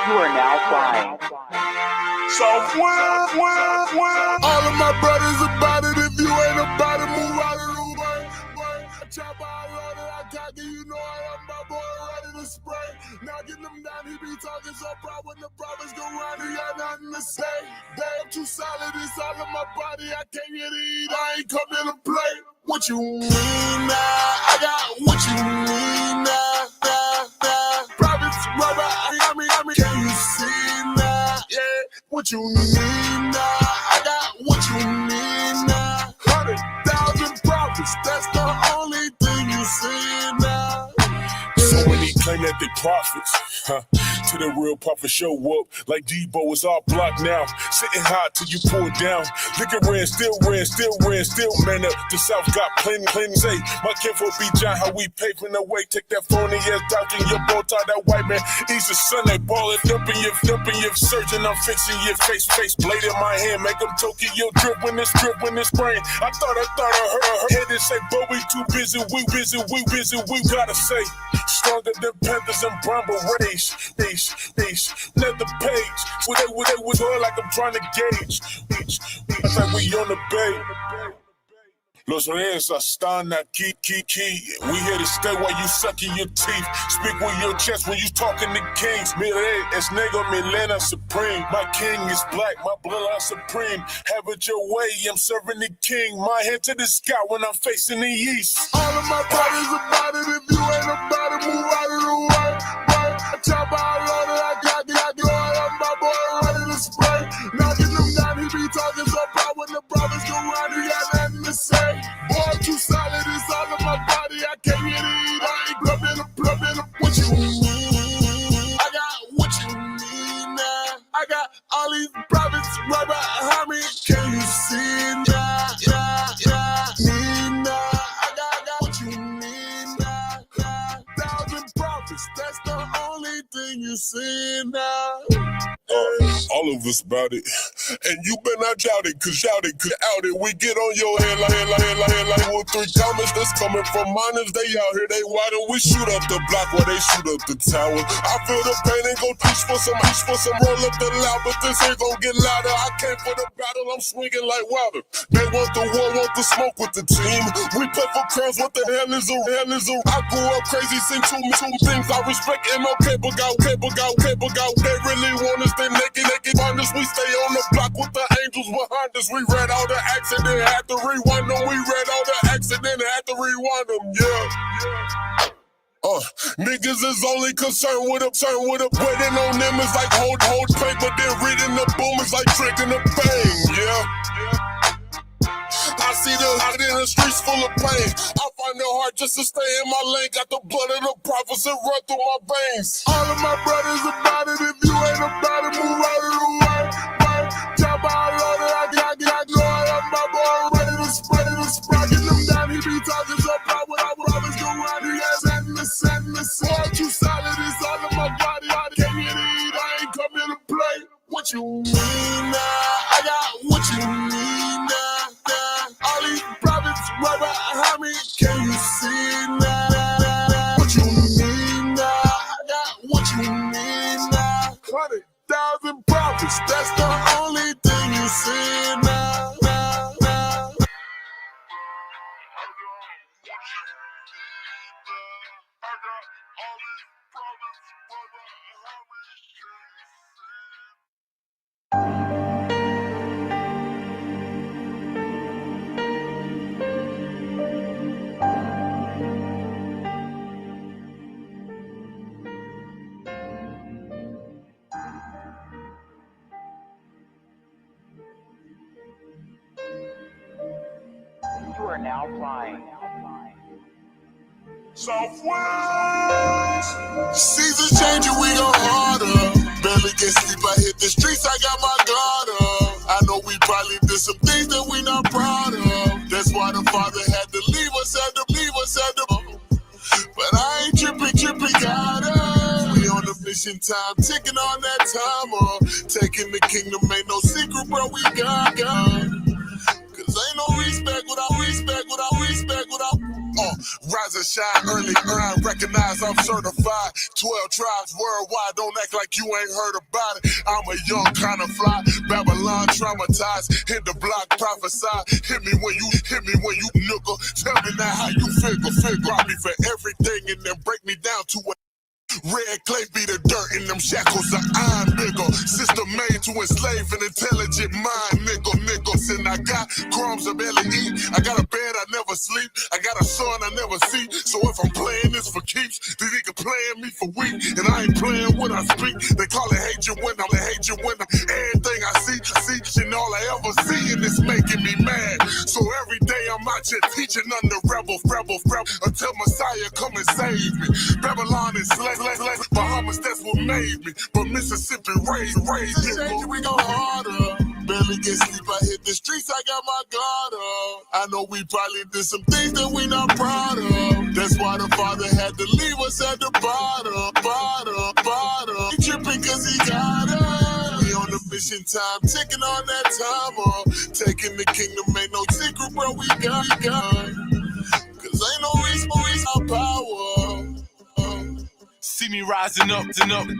You are now flying. So all of my brothers about it. If you ain't about it, move out of the way. I chop out loaded, I cock it, you know I am my boy ready to spray. Knocking them down, he be talking so proud when the brothers go round, he got nothing to say. Damn, too solid, it's all in my body, I can't get to eat, I ain't come here to play. What you mean now? I got what you mean now. Prophets, rubber, I mean, can you see now? Yeah, what you mean now? I got what you mean now. 100,000 prophets, that's the only thing you see now. So many claim that they prophets, till the real prophet show up. Like Debo is our block now, sitting high till you pull it down. Looking red, still man up. The South got plenty say. My kinfolk be John, how we paving the way. Take that phony ass doctor, your bow tie, that white man. He's the son that ball it up in your surgeon. I'm fixing your face, blade in my hand, make them Tokyo drip when it's brain. I thought I heard her head and say, but we too busy, we gotta say. Stronger than Panthers and Brown Berets. Leather page. They was all like I'm trying to gauge. It's like we on the bay. Los Reyes están aquí, We here to stay while you sucking your teeth. Speak with your chest when you talking to kings. Mire, es negro, Milena supreme. My king is black, my bloodline supreme. Have it your way, I'm serving the king. My hand to the sky when I'm facing the east. All of my brothers about it. If you ain't about it, move out of the way. I chop out loaded, I got I'm my boy ready to spray. Knocking them down, he be talking so proud when the brothers go round, he got nothing to say. Boy, too solid, it's all in my body, I can't get it, I ain't plumbing up. What you mean? I got what you mean now. I got all these prophets right behind me. Can you see now? Mean now. I got what you mean now. 1,000 prophets, that's the only thing you see now. All of us about it, and you better not doubt it, cause out it, we get on your head like with 3 comments that's coming from minors, they out here, they wider, we shoot up the block while they shoot up the tower. I feel the pain and go teach for some, roll up the loud, but this ain't gon' get louder. I came for the battle, I'm swinging like Wilder. They want the war, want the smoke with the team. We play for crowns, what the hell is a? I grew up crazy, seen two things. I respect MLK, but got. They really want us, they naked find us. We stay on the block with the angels behind us. We read all the accident, had to rewind them. We read all the accident, had to rewind them. Yeah. Niggas is only concerned with a waiting on them is like hold paper, then reading the boom is like drinking the bang. Yeah. I see the out in the streets full of pain. I find it hard just to stay in my lane. Got the blood of the prophets that run through my veins. All of my brothers about it. If you ain't about it, move out of the way. Chop out loaded, I got I'm my boy ready to spray. Get them down, he be talking so proud when I would always go round. He has endless. Boy, too solid, it's all in my body. I can't get to eat, I ain't come here to play. What you mean now? I got what you mean now. All these prophets right behind me, can you see now? What you mean now? I got what you mean now. 100,000 prophets, that's the only thing you see now. You are now flying. Southwest. Seasons changing, we go harder. Barely get sleep, I hit the streets, I got my guard up. I know we probably did some things that we not proud of. That's why the Father had to leave us, but I ain't tripping, got us. We on a mission time, ticking on that timer. Taking the kingdom, ain't no secret, bro, we got. Cause ain't no respect without rise and shine early, earn, recognize I'm certified. 12 tribes worldwide, don't act like you ain't heard about it. I'm a young kind of fly, Babylon traumatized, hit the block, prophesy. Hit me when you nickel. Tell me now how you figure. Rob me for everything and then break me down to a red clay be the dirt in them shackles of iron, nigga. System made to enslave an intelligent mind, nigga. And I got crumbs I barely eat. I got a bed I never sleep. I got a son I never see. So if I'm playing this for keeps, then they can playing me for weak. And I ain't playing when I speak. They call it hatred when I'm everything I see, and all I ever see, and it's making me mad. So every day I'm out here teaching under rebel, until Messiah come and save me. Babylon is slave. Bahamas, that's what made me. But Mississippi raised me. We go harder. Barely get sleep, I hit the streets, I got my guard up. I know we probably did some things that we not proud of. That's why the Father had to leave us at the bottom. He tripping cause he got us. We on the mission time, ticking on that timer. Taking the kingdom, ain't no secret, bro, we got. Cause ain't no reason, our power. See me rising up,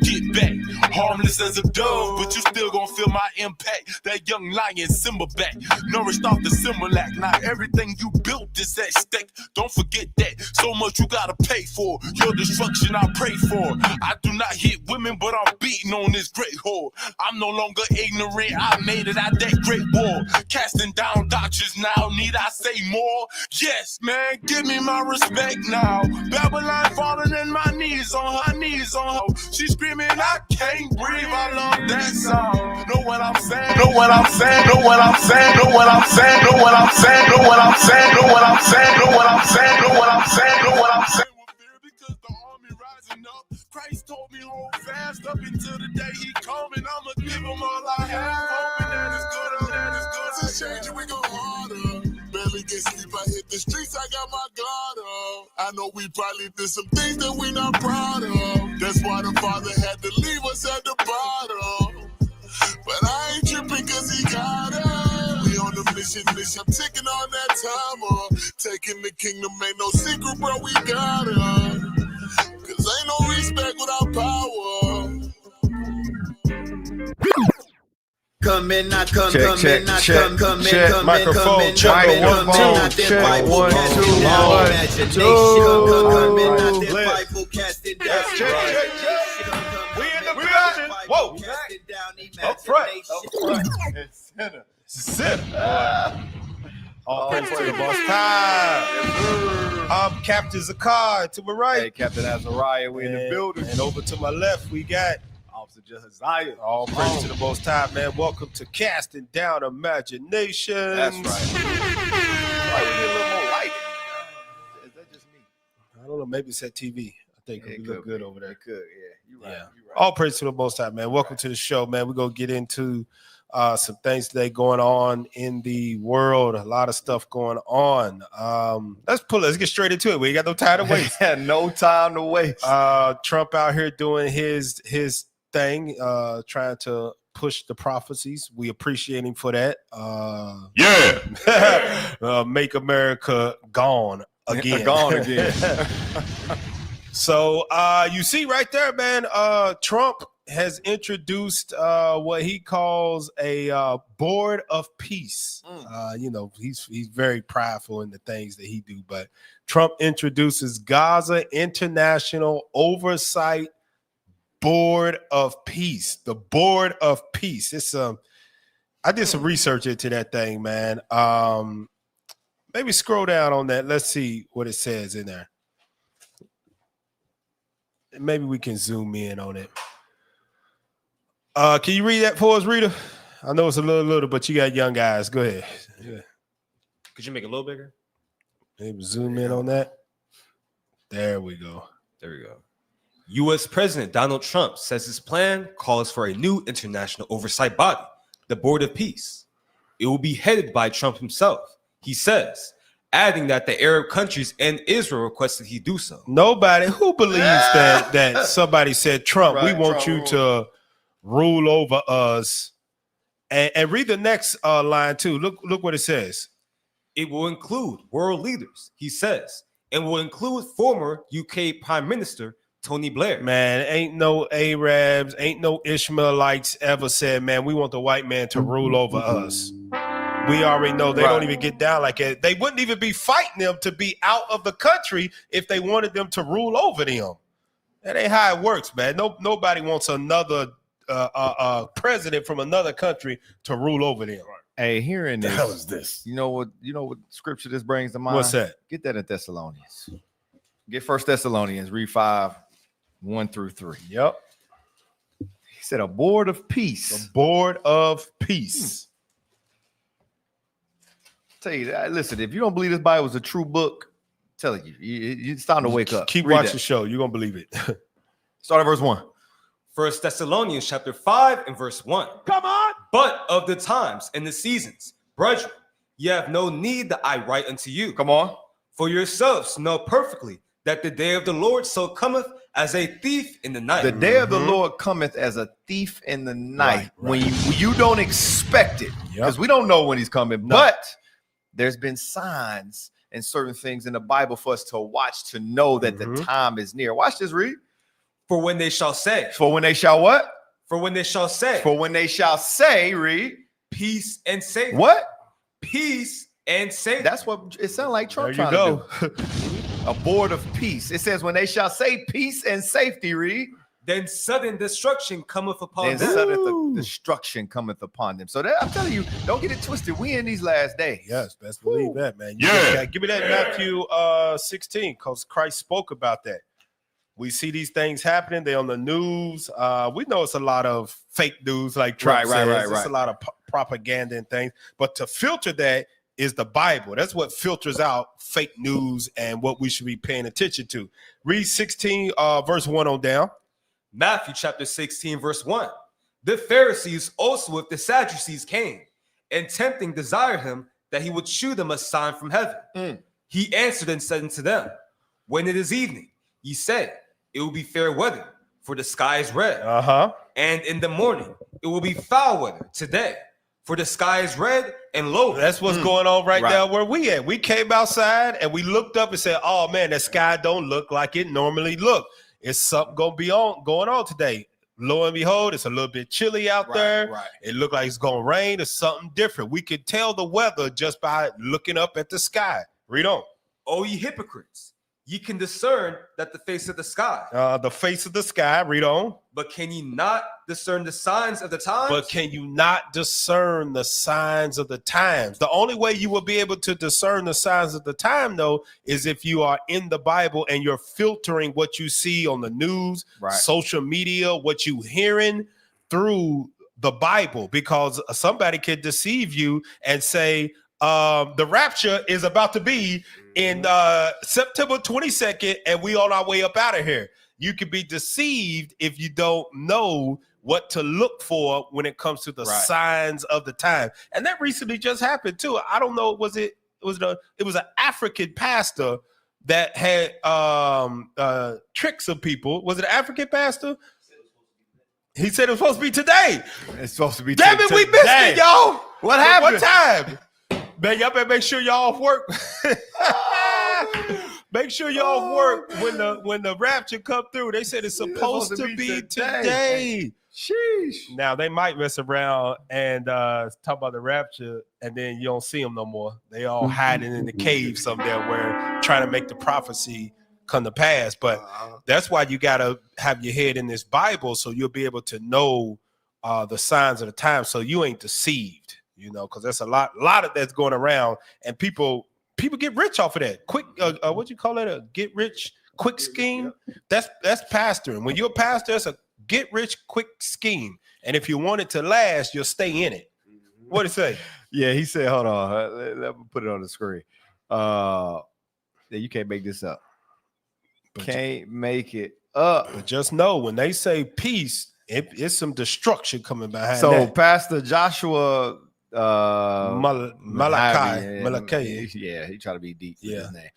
get back. Harmless as a dove, but you still gon' feel my impact. That young lion, Simba back. Nourished off the Similac. Now everything you built is at stake. Don't forget that. So much you gotta pay for. Your destruction I pray for. I do not hit women, but I'm beating on this great whore. I'm no longer ignorant. I made it out that great war. Casting down doctrines now. Need I say more? Yes, man, give me my respect now. Babylon falling in my knees on her knees on her. She screaming, I can't breathe. I love that song. Know what I'm saying? Know what I'm saying? Know what I'm saying? Know what I'm saying? Know what I'm saying? Know what I'm saying? Know what I'm saying? Know what I'm saying? Know what I'm saying? Know what I'm saying? Because the army rising up, Christ told me hold fast up until the day he come, and I'ma give him all I have. Hoping that is good, oh that is good. It's changing, we go harder. Barely get sleep, I hit the streets, I got my guard up. I know we probably did some things that we not proud of. That's why the Father had to leave us at the bottom. But I ain't tripping cause he got us. We on the mission, I'm ticking on that timer. Taking the kingdom, ain't no secret, bro, we got us. Cause ain't no respect without power. Come in, not come, Check, come check, in, not check, come, come check. in, come Microphone, in, check, come in, one, come in, not check, that Bible one, casting two, down one, imagination. two. Come in, not that Bless. Bible casting down. Yes, check. We in the building. Whoa. Up front. And center. All praise to the boss time. I'm Captain Zakar to my right. Hey, Captain Azariah, we in the building. And over to my left, we got Officer Jehaziah. all praise to the most high, man. Welcome to Casting Down Imagination. That's right. Why we need a little more lighting? Is that just me? I don't know. Maybe it's at TV. I think Yeah, it look good over there. It could, yeah. You're right. Yeah. You're right. All praise to the most high, man. Welcome to the show, man. We're going to get into some things today going on in the world. A lot of stuff going on. Let's get straight into it. We ain't got no time to waste. No time to waste. Trump out here doing his thing, trying to push the prophecies. We appreciate him for that. Make America gone again. Gone again. So you see right there, man, Trump has introduced what he calls a board of peace. You know, he's very prideful in the things that he do, but Trump introduces Gaza International Oversight Board of Peace. The Board of Peace. It's I did some research into that thing, man. Maybe scroll down on that. Let's see what it says in there. Maybe we can zoom in on it. Can you read that for us, Rita? I know it's a little, but you got young guys. Go ahead. Yeah. Could you make it a little bigger? Maybe zoom in on that. There we go. There we go. U.S. President Donald Trump says his plan calls for a new international oversight body, the Board of Peace. It will be headed by Trump himself, he says, adding that the Arab countries and Israel requested he do so. Nobody who believes that somebody said, Trump, we want you to rule over us. And read the next line too. Look what it says. It will include world leaders, he says, and will include former UK Prime Minister Tony Blair. Man, ain't no Arabs, ain't no Ishmaelites ever said, man, we want the white man to rule over us. We already know they don't even get down like that. They wouldn't even be fighting them to be out of the country if they wanted them to rule over them. That ain't how it works, man. Nobody wants another president from another country to rule over them. Hey, hearing this, The hell is this? You know what scripture this brings to mind? What's that? Get that in Thessalonians. Get 1 Thessalonians, read 5:1-3. Yep. He said a board of peace. The Board of Peace. Tell you that. Listen, if you don't believe this Bible is a true book, I'm telling you, it's time to wake up. Keep Read watching that. the show. You're going to believe it. Start at verse 1. 1 Thessalonians chapter 5 and verse 1. Come on. But of the times and the seasons, brethren, ye have no need that I write unto you. Come on. For yourselves know perfectly that the day of the Lord so cometh as a thief in the night. The day of the Lord cometh as a thief in the night. Right. When you don't expect it. Because we don't know when he's coming. No. But there's been signs and certain things in the Bible for us to watch to know that the time is near. Watch this, read. For when they shall say. For when they shall what? For when they shall say. For when they shall say, read. Peace and safety. What? Peace and safety. That's what it sounds like Trump There you trying go. to do. A board of peace. It says when they shall say peace and safety, read. Then sudden destruction cometh upon Then them. sudden destruction cometh upon them. So that, I'm telling you, don't get it twisted. We in these last days. Yes, best believe that, man. Give me that Matthew 16, because Christ spoke about that. We see these things happening. They're on the news. We know it's a lot of fake news, like Trump says. It's a lot of propaganda and things. But to filter that is the Bible. That's what filters out fake news and what we should be paying attention to. Read 16, verse 1 on down. Matthew chapter 16, verse 1. The Pharisees also with the Sadducees came, and tempting desired him that he would shew them a sign from heaven. He answered and said unto them, when it is evening, ye say, it will be fair weather, for the sky is red. And in the morning, it will be foul weather today, for the sky is red and low. That's what's going on right now where we at. We came outside and we looked up and said, oh, man, the sky don't look like it normally look. It's something going on today. Lo and behold, it's a little bit chilly out there. It looked like it's going to rain. It's something different. We could tell the weather just by looking up at the sky. Read on. O ye hypocrites, ye can discern that the face of the sky. The face of the sky. Read on. But can ye not discern the signs of the times? But can you not discern the signs of the times? The only way you will be able to discern the signs of the time, though, is if you are in the Bible and you're filtering what you see on the news, social media, what you hearing through the Bible, because somebody can deceive you and say, the rapture is about to be in September 22nd, and we on our way up out of here. You could be deceived if you don't know what to look for when it comes to the signs of the time. And that recently just happened too. I don't know. It was an African pastor that had tricks of people. Was it an African pastor? He said it was supposed to be today. It's supposed to be Damn it, we missed it, y'all. What happened? What time? Man, y'all better make sure y'all off work. Make sure y'all off work when the rapture come through. They said it's supposed to be today. Sheesh. Now they might mess around and talk about the rapture, and then you don't see them no more. They all hiding in the cave somewhere, where trying to make the prophecy come to pass. But that's why you gotta have your head in this Bible, so you'll be able to know the signs of the time, so you ain't deceived. Because there's a lot of that's going around, and people get rich off of that. Quick, what you call it? A get rich quick scheme. That's pastoring. When you're a pastor, it's a get rich quick scheme. And if you want it to last, you'll stay in it. What did it say? Yeah, he said, hold on. Let me put it on the screen. Yeah, you can't make this up. But Can't make it up. But just know when they say peace, it's some destruction coming behind So that. Pastor Joshua Malachi. Yeah, he tried to be deep with Yeah. his name.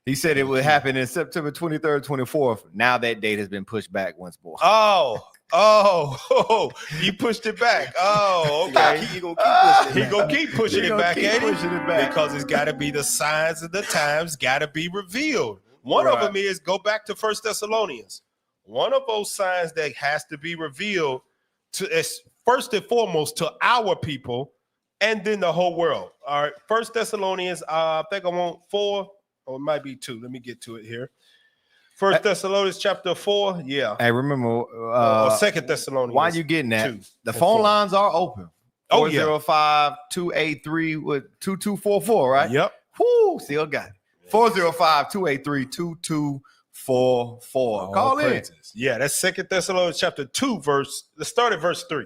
He said it would happen in September 23rd, 24th. Now that date has been pushed back once more. Oh, you pushed it back. Oh, okay. He gonna keep pushing it back. He gonna keep pushing it back, because it's got to be the signs of the times got to be revealed. One of them is go back to 1 Thessalonians. One of those signs that has to be revealed is first and foremost to our people, and then the whole world. All right, 1 Thessalonians. I think I want 4, or it might be 2. Let me get to it here. 1 Thessalonians chapter 4. Yeah. Hey, remember Or 2 Thessalonians. why you getting that? 2 The and phone 4. lines are open. Oh, yeah. 405-283 with 2244, right? Yep. Whoo, still got it. 405-283-2244. Call in. Yeah, that's 2 Thessalonians chapter 2, verse. Let's start at verse 3.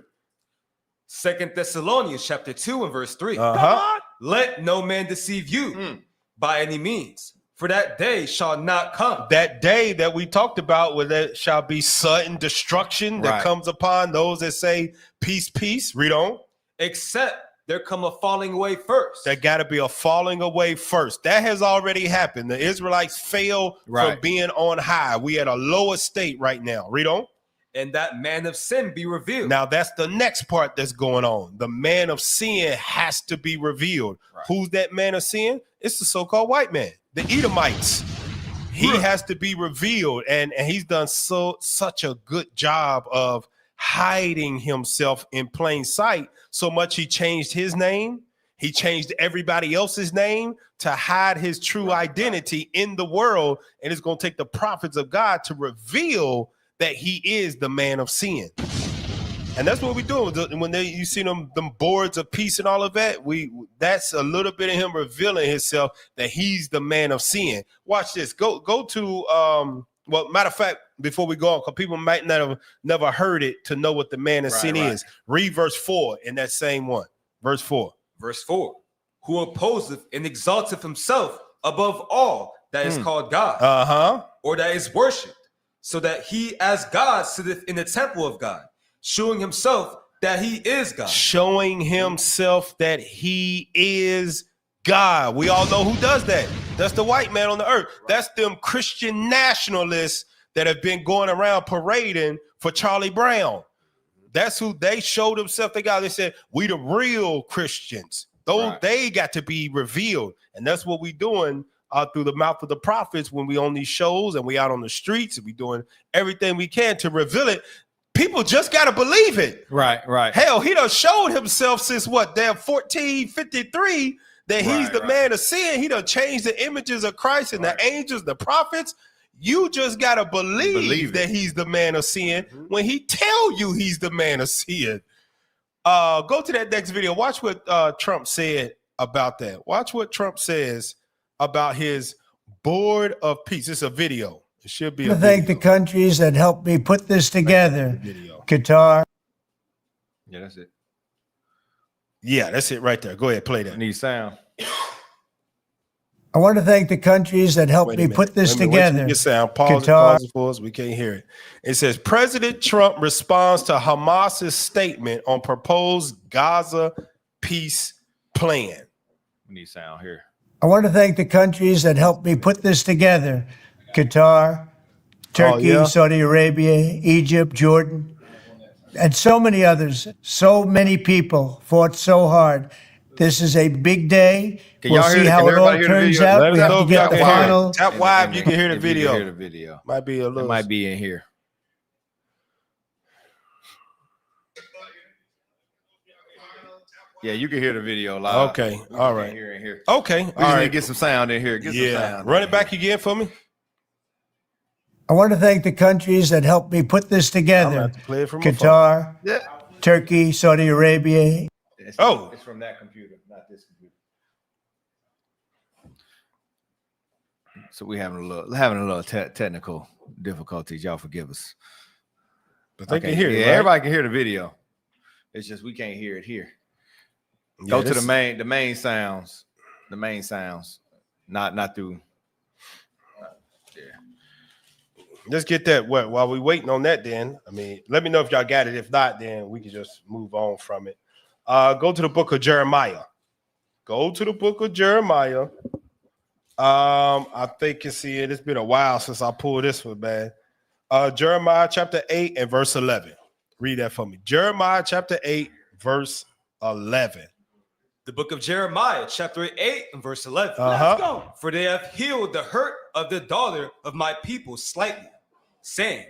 2 Thessalonians chapter 2 and verse 3. Uh-huh. Let no man deceive you by any means, for that day shall not come. That day that we talked about, where there shall be sudden destruction that comes upon those that say peace, peace. Read on. Except there come a falling away first. There got to be a falling away first. That has already happened. The Israelites fell from being on high. We at a lower state right now. Read on. And that man of sin be revealed. Now that's the next part that's going on. The man of sin has to be revealed. Who's that man of sin? It's the so-called white man, the Edomites. He has to be revealed, and he's done such a good job of hiding himself in plain sight. So much he changed his name. He changed everybody else's name to hide his true identity in the world. And it's going to take the prophets of God to reveal that he is the man of sin. And that's what we're doing. When you see them boards of peace and all of that, that's a little bit of him revealing himself that he's the man of sin. Watch this. Go to well, matter of fact, before we go on, because people might not have never heard it to know what the man of sin is. Read verse 4 in that same one. Verse 4. Verse 4. Who opposeth and exalteth himself above all that is called God, or that is worshipped, so that he as God sitteth in the temple of God, showing himself that he is God. Showing himself that he is God. We all know who does that. That's the white man on the earth. That's them Christian nationalists that have been going around parading for Charlie Brown. That's who they showed themselves. They said, we the real Christians. Those they got to be revealed. And that's what we doing through the mouth of the prophets when we on these shows and we out on the streets and we doing everything we can to reveal it. People just got to believe it. Right. Hell, he done showed himself since what? Damn 1453 that he's the man of sin. He done changed the images of Christ and the angels, the prophets. You just got to believe that he's the man of sin when he tell you he's the man of sin. Go to that next video. Watch what Trump said about that. Watch what Trump says about his board of peace. It's a video. It should be. I thank the countries that helped me put this together. Qatar. Yeah, that's it. Yeah, that's it right there. Go ahead, play that. I need sound. I want to thank the countries that helped me put this together. Get sound. Pause it for us. We can't hear it. It says President Trump responds to Hamas's statement on proposed Gaza peace plan. We need sound here. I want to thank the countries that helped me put this together. Qatar, Turkey, Saudi Arabia, Egypt, Jordan, and so many others. So many people fought so hard. This is a big day. We'll see how it all turns out. We have to get the final. Tap wide, you can hear the video. You can hear the video. Might be a little. It might be in here. Yeah, you can hear the video live. Okay, all right. Here and here. Okay, We just need to get some sound in here. Get some sound. Run it back again for me. I want to thank the countries that helped me put this together. Play it from my phone. Qatar, Turkey, Saudi Arabia. It's from that computer, not this computer. So we having a little technical difficulties. Y'all forgive us. But they can hear it. Yeah, right? everybody can hear the video. It's just we can't hear it here. Go to the main sounds. The main sounds. Not through. Let's get that. What while we waiting on that, then I mean, let me know if y'all got it. If not, then we can just move on from it. Go to the book of Jeremiah. Go to the book of Jeremiah. I think it's been a while since I pulled this one, man. Jeremiah chapter 8 and verse 11. Read that for me. Jeremiah chapter 8, verse 11. The book of Jeremiah, chapter 8 and verse 11. Let's go. For they have healed the hurt of the daughter of my people slightly, saying,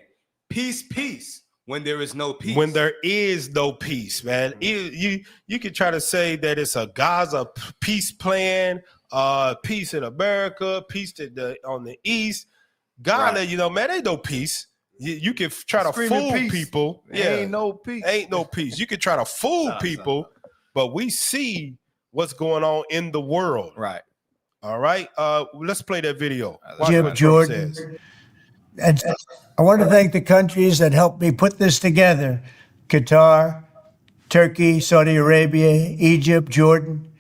peace, peace, when there is no peace. When there is no peace, man. You can try to say that it's a Gaza peace plan, peace in America, peace on the East. God let you know, man, ain't no peace. You can try to fool peace. people. Ain't no peace. Ain't no peace. You can try to fool people, but we see what's going on in the world. Right. All right. Let's play that video. Watch Egypt, what Trump Jordan. says. And I want to thank the countries that helped me put this together: Qatar, Turkey, Saudi Arabia, Egypt, Jordan,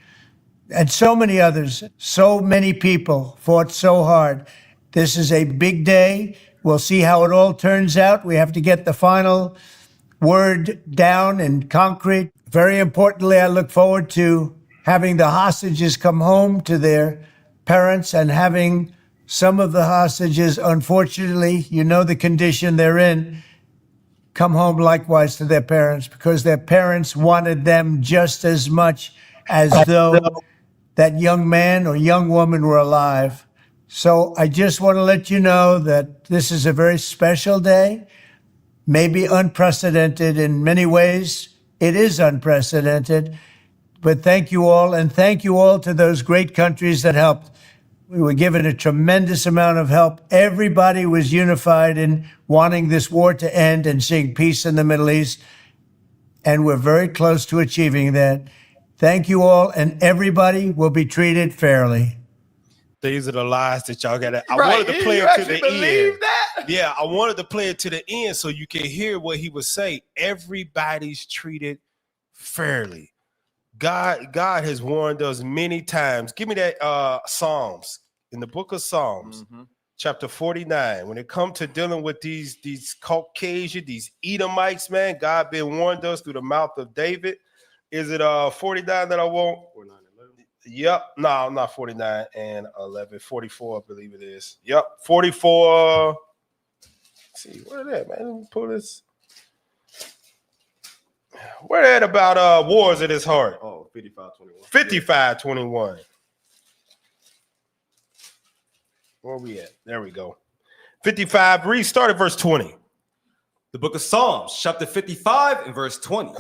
and so many others. So many people fought so hard. This is a big day. We'll see how it all turns out. We have to get the final word down in concrete. Very importantly, I look forward to having the hostages come home to their parents and having some of the hostages, unfortunately, you know the condition they're in, come home likewise to their parents, because their parents wanted them just as much as though that young man or young woman were alive. So I just want to let you know that this is a very special day, maybe unprecedented in many ways. It is unprecedented. But thank you all, and thank you all to those great countries that helped. We were given a tremendous amount of help. Everybody was unified in wanting this war to end and seeing peace in the Middle East, and we're very close to achieving that. Thank you all, and everybody will be treated fairly. These are the lies that y'all got. I wanted to play it to the end. That? Yeah, I wanted to play it to the end so you can hear what he would say. Everybody's treated fairly. God has warned us many times. Give me that Psalms, in the book of Psalms, chapter 49. When it comes to dealing with these Caucasian, these Edomites, man, God been warned us through the mouth of David. Is it 49 that I want? 49 and 11. Yep. No, not 49 and 11. 44, I believe it is. Yep. 44. Let's see, where that, man? Let me pull this. Where that about wars in his heart? Oh, 55-21. 55-21. Where we at? There we go. 55. Read, start at verse 20. The book of Psalms, chapter 55 and verse 20.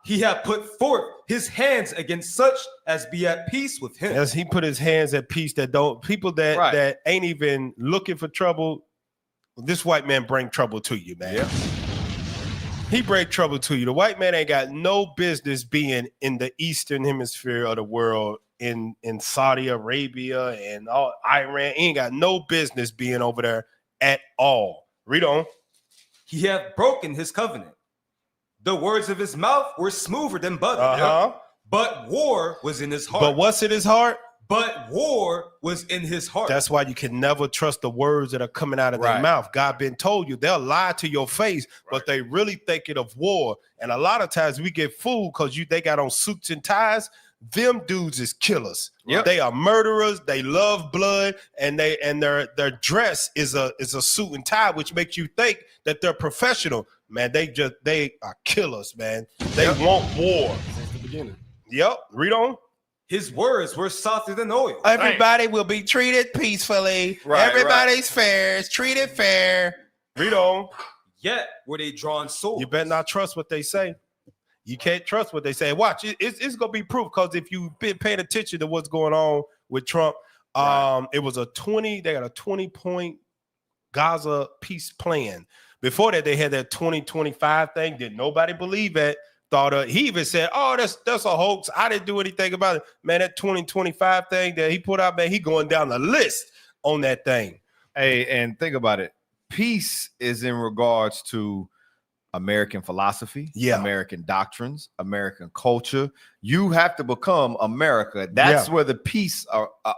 He hath put forth his hands against such as be at peace with him. As he put his hands at peace, that don't people that ain't even looking for trouble. This white man bring trouble to you, man. Yeah. He bring trouble to you. The white man ain't got no business being in the eastern hemisphere of the world, in Saudi Arabia and all Iran. He ain't got no business being over there at all. Read on. He hath broken his covenant. The words of his mouth were smoother than butter. But war was in his heart. But what's in his heart? But war was in his heart. That's why you can never trust the words that are coming out of their mouth. God been told you they'll lie to your face, but they really thinking of war. And a lot of times we get fooled because they got on suits and ties. Them dudes is killers. Yep. They are murderers. They love blood, and their dress is a suit and tie, which makes you think that they're professional. Man, they are killers, man. They want war since the beginning. Yep. Read on. His words were softer than oil. Everybody will be treated peacefully. Everybody's fair. It's treated fair. Read on. Yet were they drawn swords. You better not trust what they say. You can't trust what they say. Watch, it's gonna be proof, because if you've been paying attention to what's going on with Trump, it was they got a 20-point Gaza peace plan. Before that, they had that 2025 thing. Did nobody believe it? He even said, "Oh, that's a hoax. I didn't do anything about it." Man, that 2025 thing that he put out, man, he going down the list on that thing. Hey, and think about it. Peace is in regards to American philosophy, American doctrines, American culture. You have to become America. That's where the peace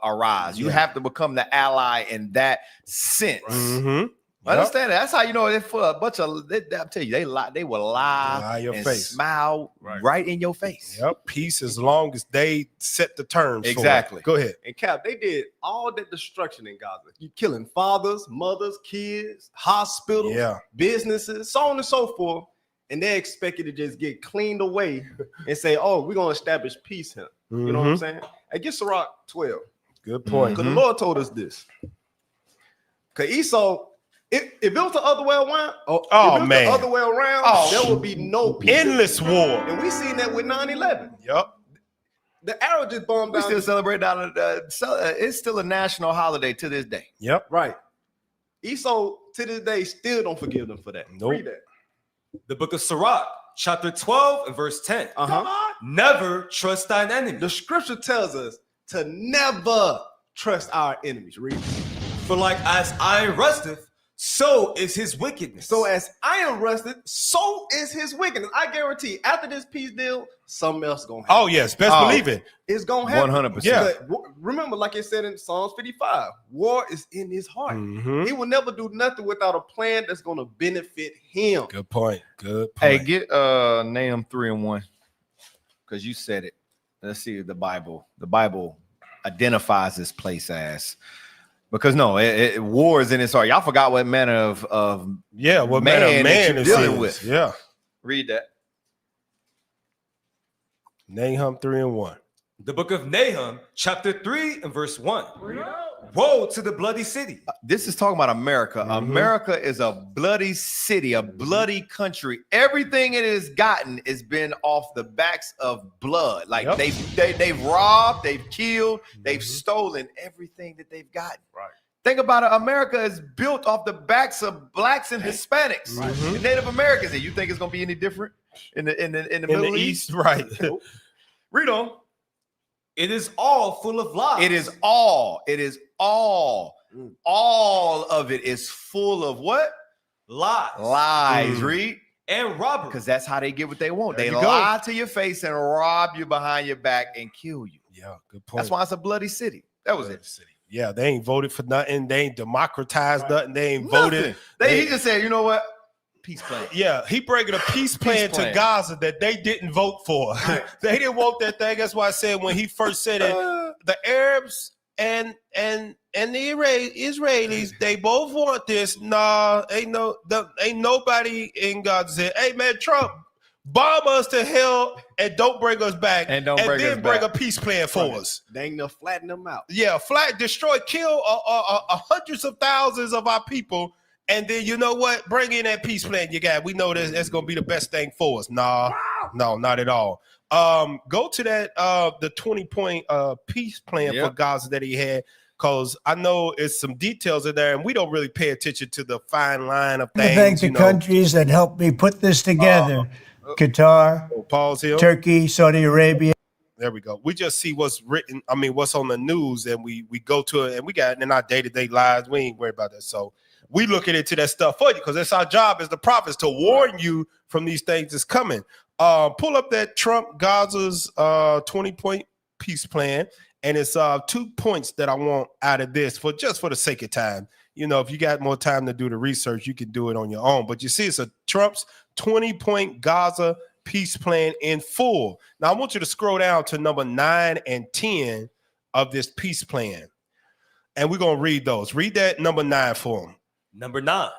arises. You have to become the ally in that sense. Understand that? That's how you know they're full of a bunch of. I tell you, they lie. They will lie your and face. smile right in your face. Yep, peace as long as they set the terms. Exactly. For it. Go ahead. And Cap, they did all that destruction in Gaza. You killing fathers, mothers, kids, hospitals, businesses, so on and so forth. And they expect you to just get cleaned away and say, "Oh, we're gonna establish peace here." You know what I'm saying? And get Sirach 12. Good point. Because the Lord told us this. Because Esau, if it was the other way around, the other way around, there would be no peace. Endless war. And we seen that with 9/11. Yep. The arrow just bombed We down. still celebrate down. It's still a national holiday to this day. Yep. Right. Esau to this day still don't forgive them for that. Nope. Read that. The book of Sirach, chapter 12 and verse 10. Never trust thine enemy. The scripture tells us to never trust our enemies. Read. For like as iron rusteth, so is his wickedness. So as iron rusted, so is his wickedness. I guarantee after this peace deal, something else gonna happen. Oh, yes. Best believe it. It's gonna happen. 100%. Yeah. But remember, like it said in Psalms 55, war is in his heart. Mhm. He will never do nothing without a plan that's gonna benefit him. Good point. Good Hey, point. get Nahum 3:1 because you said it. Let's see the Bible. The Bible identifies this place as. Because war is in its heart. Y'all forgot what manner of what man manner of man that is you're dealing in. with. Yeah. Read that. Nahum 3:1. The book of Nahum, chapter 3 and verse 1. Woe to the bloody city. This is talking about America. America is a bloody city, a bloody country. Everything it has gotten has been off the backs of blood. Like they've robbed, they've killed, they've stolen everything that they've gotten. Right. Think about it. America is built off the backs of blacks and Hispanics, and Native Americans. And you think it's gonna be any different in the Middle East? Right. Read on. It is all full of lies. It is all of it is full of what? Lies. Lies. Read. And robbery. Because that's how they get what they want. There They you go. lie to your face and rob you behind your back and kill you. Yeah, good point. That's why it's a bloody city. That was it. Yeah, they ain't voted for nothing. They ain't democratized nothing. They ain't Nothing. voted. He just said, you know what? Peace plan. Yeah, he bringing a peace plan to Gaza that they didn't vote for. They didn't want that thing. That's why I said when he first said it, the Arabs and the Israelis, they both want this. Nah, ain't nobody in Gaza said, "Hey man, Trump, bomb us to hell and don't bring us back, and then bring a peace plan for us." They ain't gonna flatten them out. Yeah, destroy, kill hundreds of thousands of our people. And then you know what? Bring in that peace plan you got. We know that's gonna be the best thing for us. No, not at all. Go to that the 20-point peace plan for Gaza that he had, because I know it's some details in there, and we don't really pay attention to the fine line of things. I thank the countries that helped me put this together: Qatar, pause here. Turkey, Saudi Arabia. There we go. We just see what's written. I mean, what's on the news, and we go to it, and we got it in our day-to-day lives. We ain't worried about that. So we looking into that stuff for you, because it's our job as the prophets to warn you from these things that's coming. Pull up that Trump Gaza's 20-point peace plan, and it's 2 points that I want out of this for the sake of time. You know, if you got more time to do the research, you can do it on your own. But you see, it's a Trump's 20-point Gaza peace plan in full. Now, I want you to scroll down to number 9 and 10 of this peace plan, and we're going to read those. Read that number 9 for them. Number 9,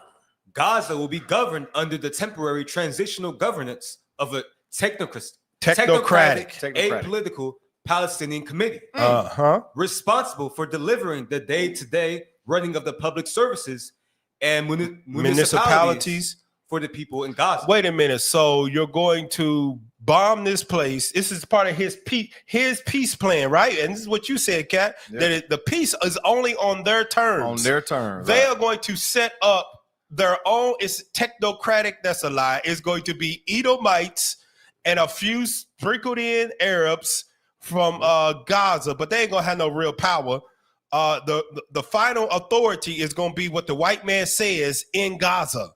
Gaza will be governed under the temporary transitional governance of a technocratic, apolitical Palestinian committee, responsible for delivering the day-to-day running of the public services and municipalities for the people in Gaza. Wait a minute. So you're going to bomb this place. This is part of his peace plan, right? And this is what you said, Kat, that the peace is only on their terms. On their terms. They are going to set up their own. It's technocratic. That's a lie. It's going to be Edomites and a few sprinkled in Arabs from Gaza, but they ain't going to have no real power. The final authority is going to be what the white man says in Gaza.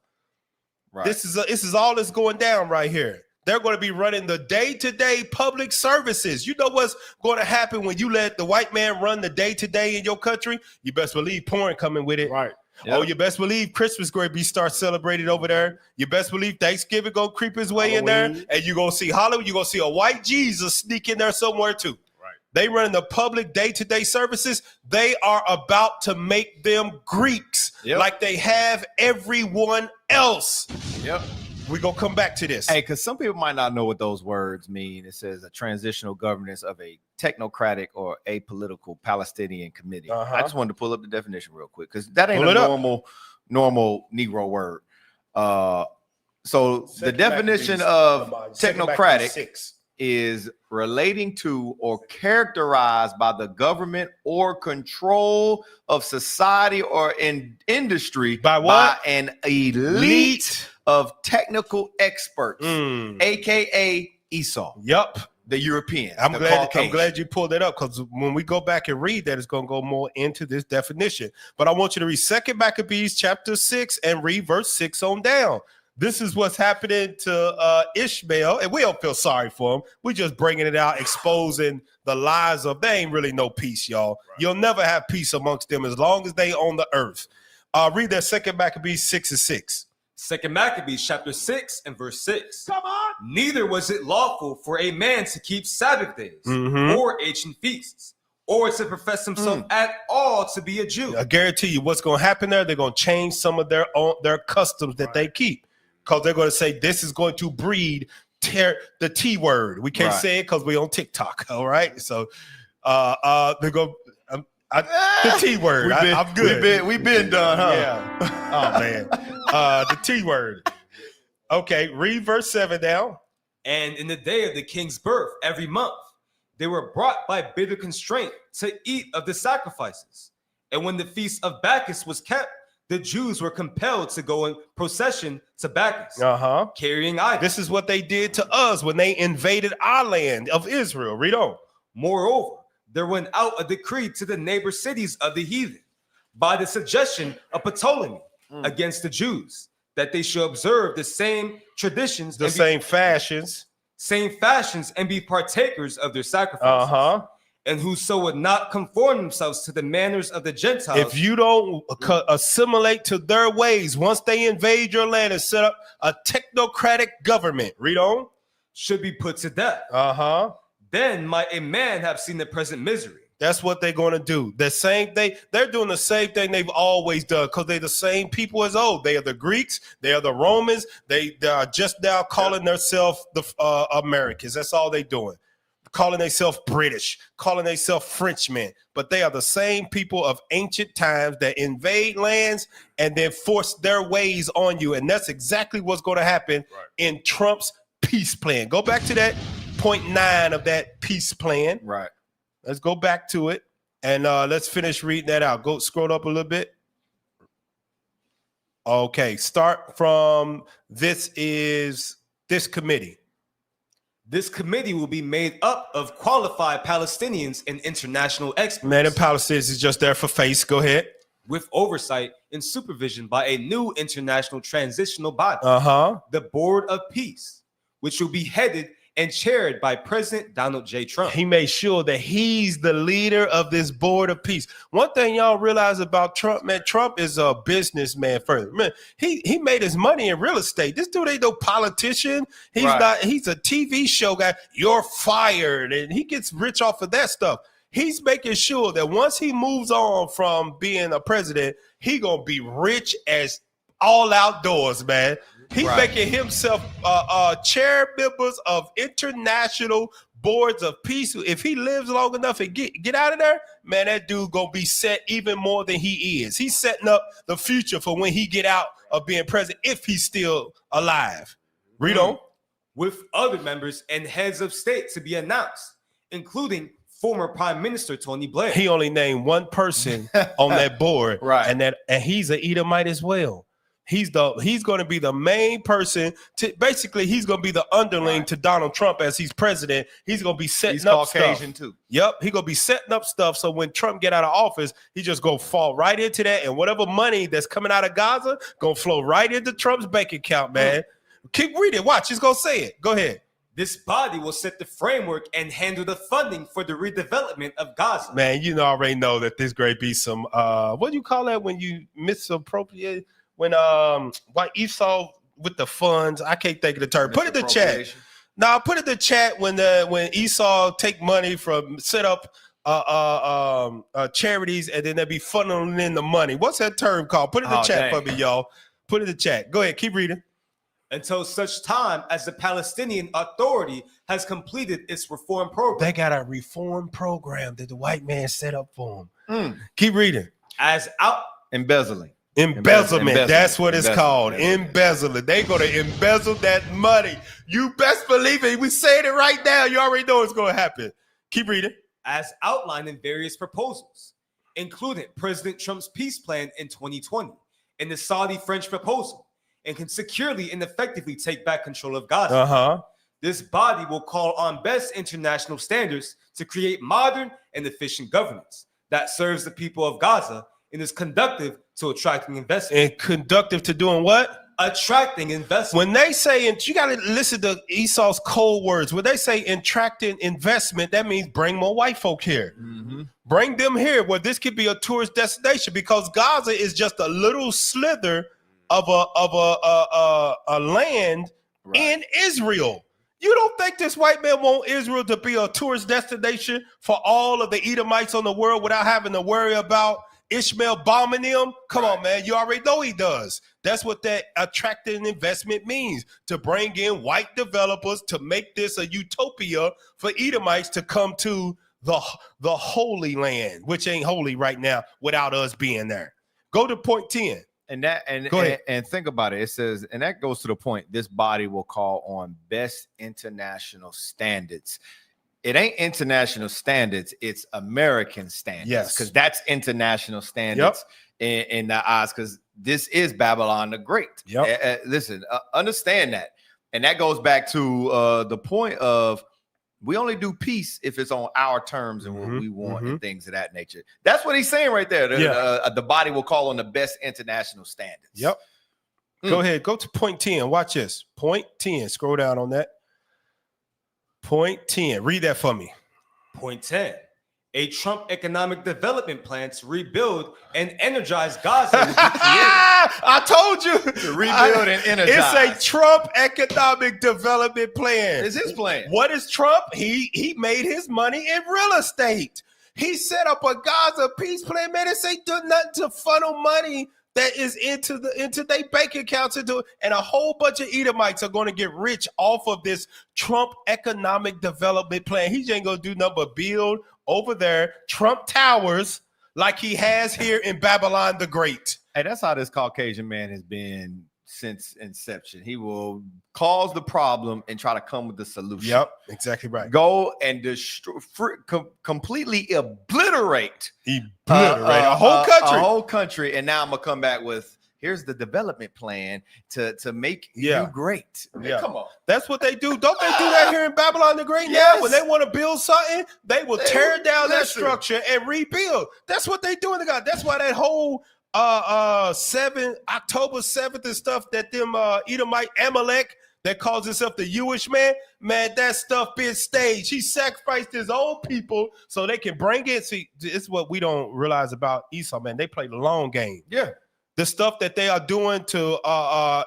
Right. This is all that's going down right here. They're going to be running the day-to-day public services. You know what's going to happen when you let the white man run the day-to-day in your country? You best believe porn coming with it. Right. Yep. Oh, you best believe Christmas going to be start celebrated over there. You best believe Thanksgiving going to creep his way in there. And you're going to see Halloween. You're going to see a white Jesus sneak in there somewhere too. Right. They run the public day-to-day services. They are about to make them Greeks like they have everyone else. Yep. We're going to come back to this. Hey, because some people might not know what those words mean. It says a transitional governance of a technocratic or apolitical Palestinian committee. I just wanted to pull up the definition real quick because that ain't a normal Negro word. So the definition of technocratic is relating to or characterized by the government or control of society or in industry by an elite of technical experts, aka Esau. Yep. The European. I'm glad you pulled that up because when we go back and read that, it's going to go more into this definition. But I want you to read 2 Maccabees chapter 6 and read verse 6 on down. This is what's happening to Ishmael, and we don't feel sorry for him. We're just bringing it out, exposing the lies of there ain't really no peace, y'all. Right. You'll never have peace amongst them as long as they own the earth. Read that 2 Maccabees 6 and 6. 2 Maccabees chapter 6 and verse 6. Come on. Neither was it lawful for a man to keep Sabbath days or ancient feasts, or to profess himself at all to be a Jew. I guarantee you what's going to happen there, they're going to change some of their customs that they keep. Because they're going to say this is going to breed the T word. We can't say it because we're on TikTok. All right. So they're going the T word. I'm good. We've been done, huh? Yeah. Oh, man. The T word. Okay. Read verse 7 down. And in the day of the king's birth, every month, they were brought by bitter constraint to eat of the sacrifices. And when the feast of Bacchus was kept, the Jews were compelled to go in procession to Bacchus, carrying idols. This is what they did to us when they invaded our land of Israel. Read on. Moreover, there went out a decree to the neighbor cities of the heathen by the suggestion of Ptolemy against the Jews, that they should observe the same traditions, same fashions, and be partakers of their sacrifices. And whoso would not conform themselves to the manners of the Gentiles. If you don't assimilate to their ways, once they invade your land and set up a technocratic government, read on, should be put to death. Then might a man have seen the present misery. That's what they're going to do. The same thing. They're doing the same thing they've always done because they're the same people as old. They are the Greeks. They are the Romans. They are just now calling themselves the Americans. That's all they're doing. Calling themselves British, calling themselves Frenchmen, but they are the same people of ancient times that invade lands and then force their ways on you. And that's exactly what's going to happen in Trump's peace plan. Go back to that point 9 of that peace plan. Right. Let's go back to it and let's finish reading that out. Go scroll up a little bit. Okay, start from this committee. This committee will be made up of qualified Palestinians and international experts. Man, and Palestinians is just there for face. Go ahead. With oversight and supervision by a new international transitional body, the Board of Peace, which will be headed and chaired by President Donald J. Trump. He made sure that he's the leader of this Board of Peace. One thing y'all realize about Trump, man, Trump is a businessman first. Man, he made his money in real estate. This dude ain't no politician. He's not, he's a TV show guy. You're fired. And he gets rich off of that stuff. He's making sure that once he moves on from being a president, he gonna be rich as all outdoors, man. He's making himself chair members of international boards of peace. If he lives long enough and get out of there, man, that dude gonna be set even more than he is. He's setting up the future for when he get out of being president, if he's still alive. Read on. With other members and heads of state to be announced, including former Prime Minister Tony Blair. He only named one person on that board, and he's an Edomite as well. He's going to be the main person to basically he's going to be the underling to Donald Trump as he's president. He's going to be setting up Caucasian stuff. Too. Yep, he's going to be setting up stuff so when Trump get out of office, he just going to fall right into that, and whatever money that's coming out of Gaza going to flow right into Trump's bank account, man. Keep reading. Watch, he's going to say it. Go ahead. This body will set the framework and handle the funding for the redevelopment of Gaza. Man, you already know that there's going to be some, what do you call that when you misappropriate? When like Esau with the funds, I can't think of the term. Put it in the chat. Now, put it in the chat when Esau take money from set up charities and then they be funneling in the money. What's that term called? Put it in the chat for me, y'all. Put it in the chat. Go ahead, keep reading. Until such time as the Palestinian Authority has completed its reform program. They got a reform program that the white man set up for them. Keep reading. As out Embezzling. Embezzlement. That's what it's called. Embezzling. They going to embezzle that money. You best believe it. We saying it right now. You already know it's going to happen. Keep reading. As outlined in various proposals, including President Trump's peace plan in 2020 and the Saudi-French proposal, and can securely and effectively take back control of Gaza. This body will call on best international standards to create modern and efficient governance that serves the people of Gaza and is conducive to attracting investment. And conducive to doing what? Attracting investment. When they say, and you got to listen to Esau's cold words. When they say attracting investment, that means bring more white folk here. Bring them here where this could be a tourist destination, because Gaza is just a little slither of a land in Israel. You don't think this white man want Israel to be a tourist destination for all of the Edomites on the world without having to worry about Ishmael bombing them? Come on, man. You already know he does. That's what that attracting investment means, to bring in white developers to make this a utopia for Edomites to come to the Holy Land, which ain't holy right now without us being there. Go to point 10. And think about it. It says, and that goes to the point, this body will call on best international standards. It ain't international standards, it's American standards. Yes. Because that's international standards in the eyes, because this is Babylon the Great. Listen, understand that. And that goes back to the point of, we only do peace if it's on our terms and what we want and things of that nature. That's what he's saying right there. The body will call on the best international standards. Go ahead. Go to point 10. Watch this. Point 10. Scroll down on that. Point 10. Read that for me. Point 10. A Trump economic development plan to rebuild and energize Gaza will be created. I told you. To rebuild and energize. It's a Trump economic development plan. It's his plan. What is Trump? He made his money in real estate. He set up a Gaza peace plan. Man, this ain't doing nothing to funnel money that is into their bank accounts, and a whole bunch of Edomites are going to get rich off of this Trump economic development plan. He ain't going to do nothing but build over there Trump towers like he has here in Babylon the Great. Hey, that's how this Caucasian man has been since inception. He will cause the problem and try to come with the solution. Yep, exactly right. Go and completely obliterate a whole country. A whole country. And now I'm going to come back with, here's the development plan to make you great. Man, come on. That's what they do. Don't they do that here in Babylon the Great now? When they want to build something, they will tear down that structure and rebuild. That's what they do in the God. That's why that whole October 7th and stuff that them Edomite Amalek that calls himself the Jewish man, that stuff been staged. He sacrificed his own people so they can bring it. See, it's what we don't realize about Esau, man. They play the long game. The stuff that they are doing to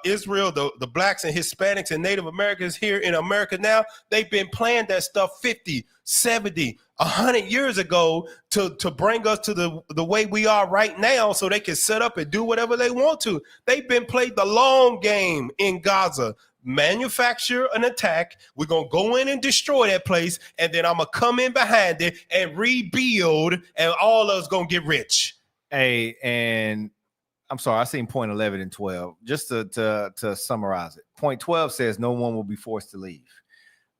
Israel, the blacks and Hispanics and Native Americans here in America now, they've been playing that stuff 50, 70, 100 years ago to bring us to the way we are right now so they can set up and do whatever they want to. They've been playing the long game in Gaza. Manufacture an attack. We're going to go in and destroy that place, and then I'm going to come in behind it and rebuild, and all of us going to get rich. Hey, and I'm sorry, I seen point 11 and 12. Just to summarize it. Point 12 says no one will be forced to leave,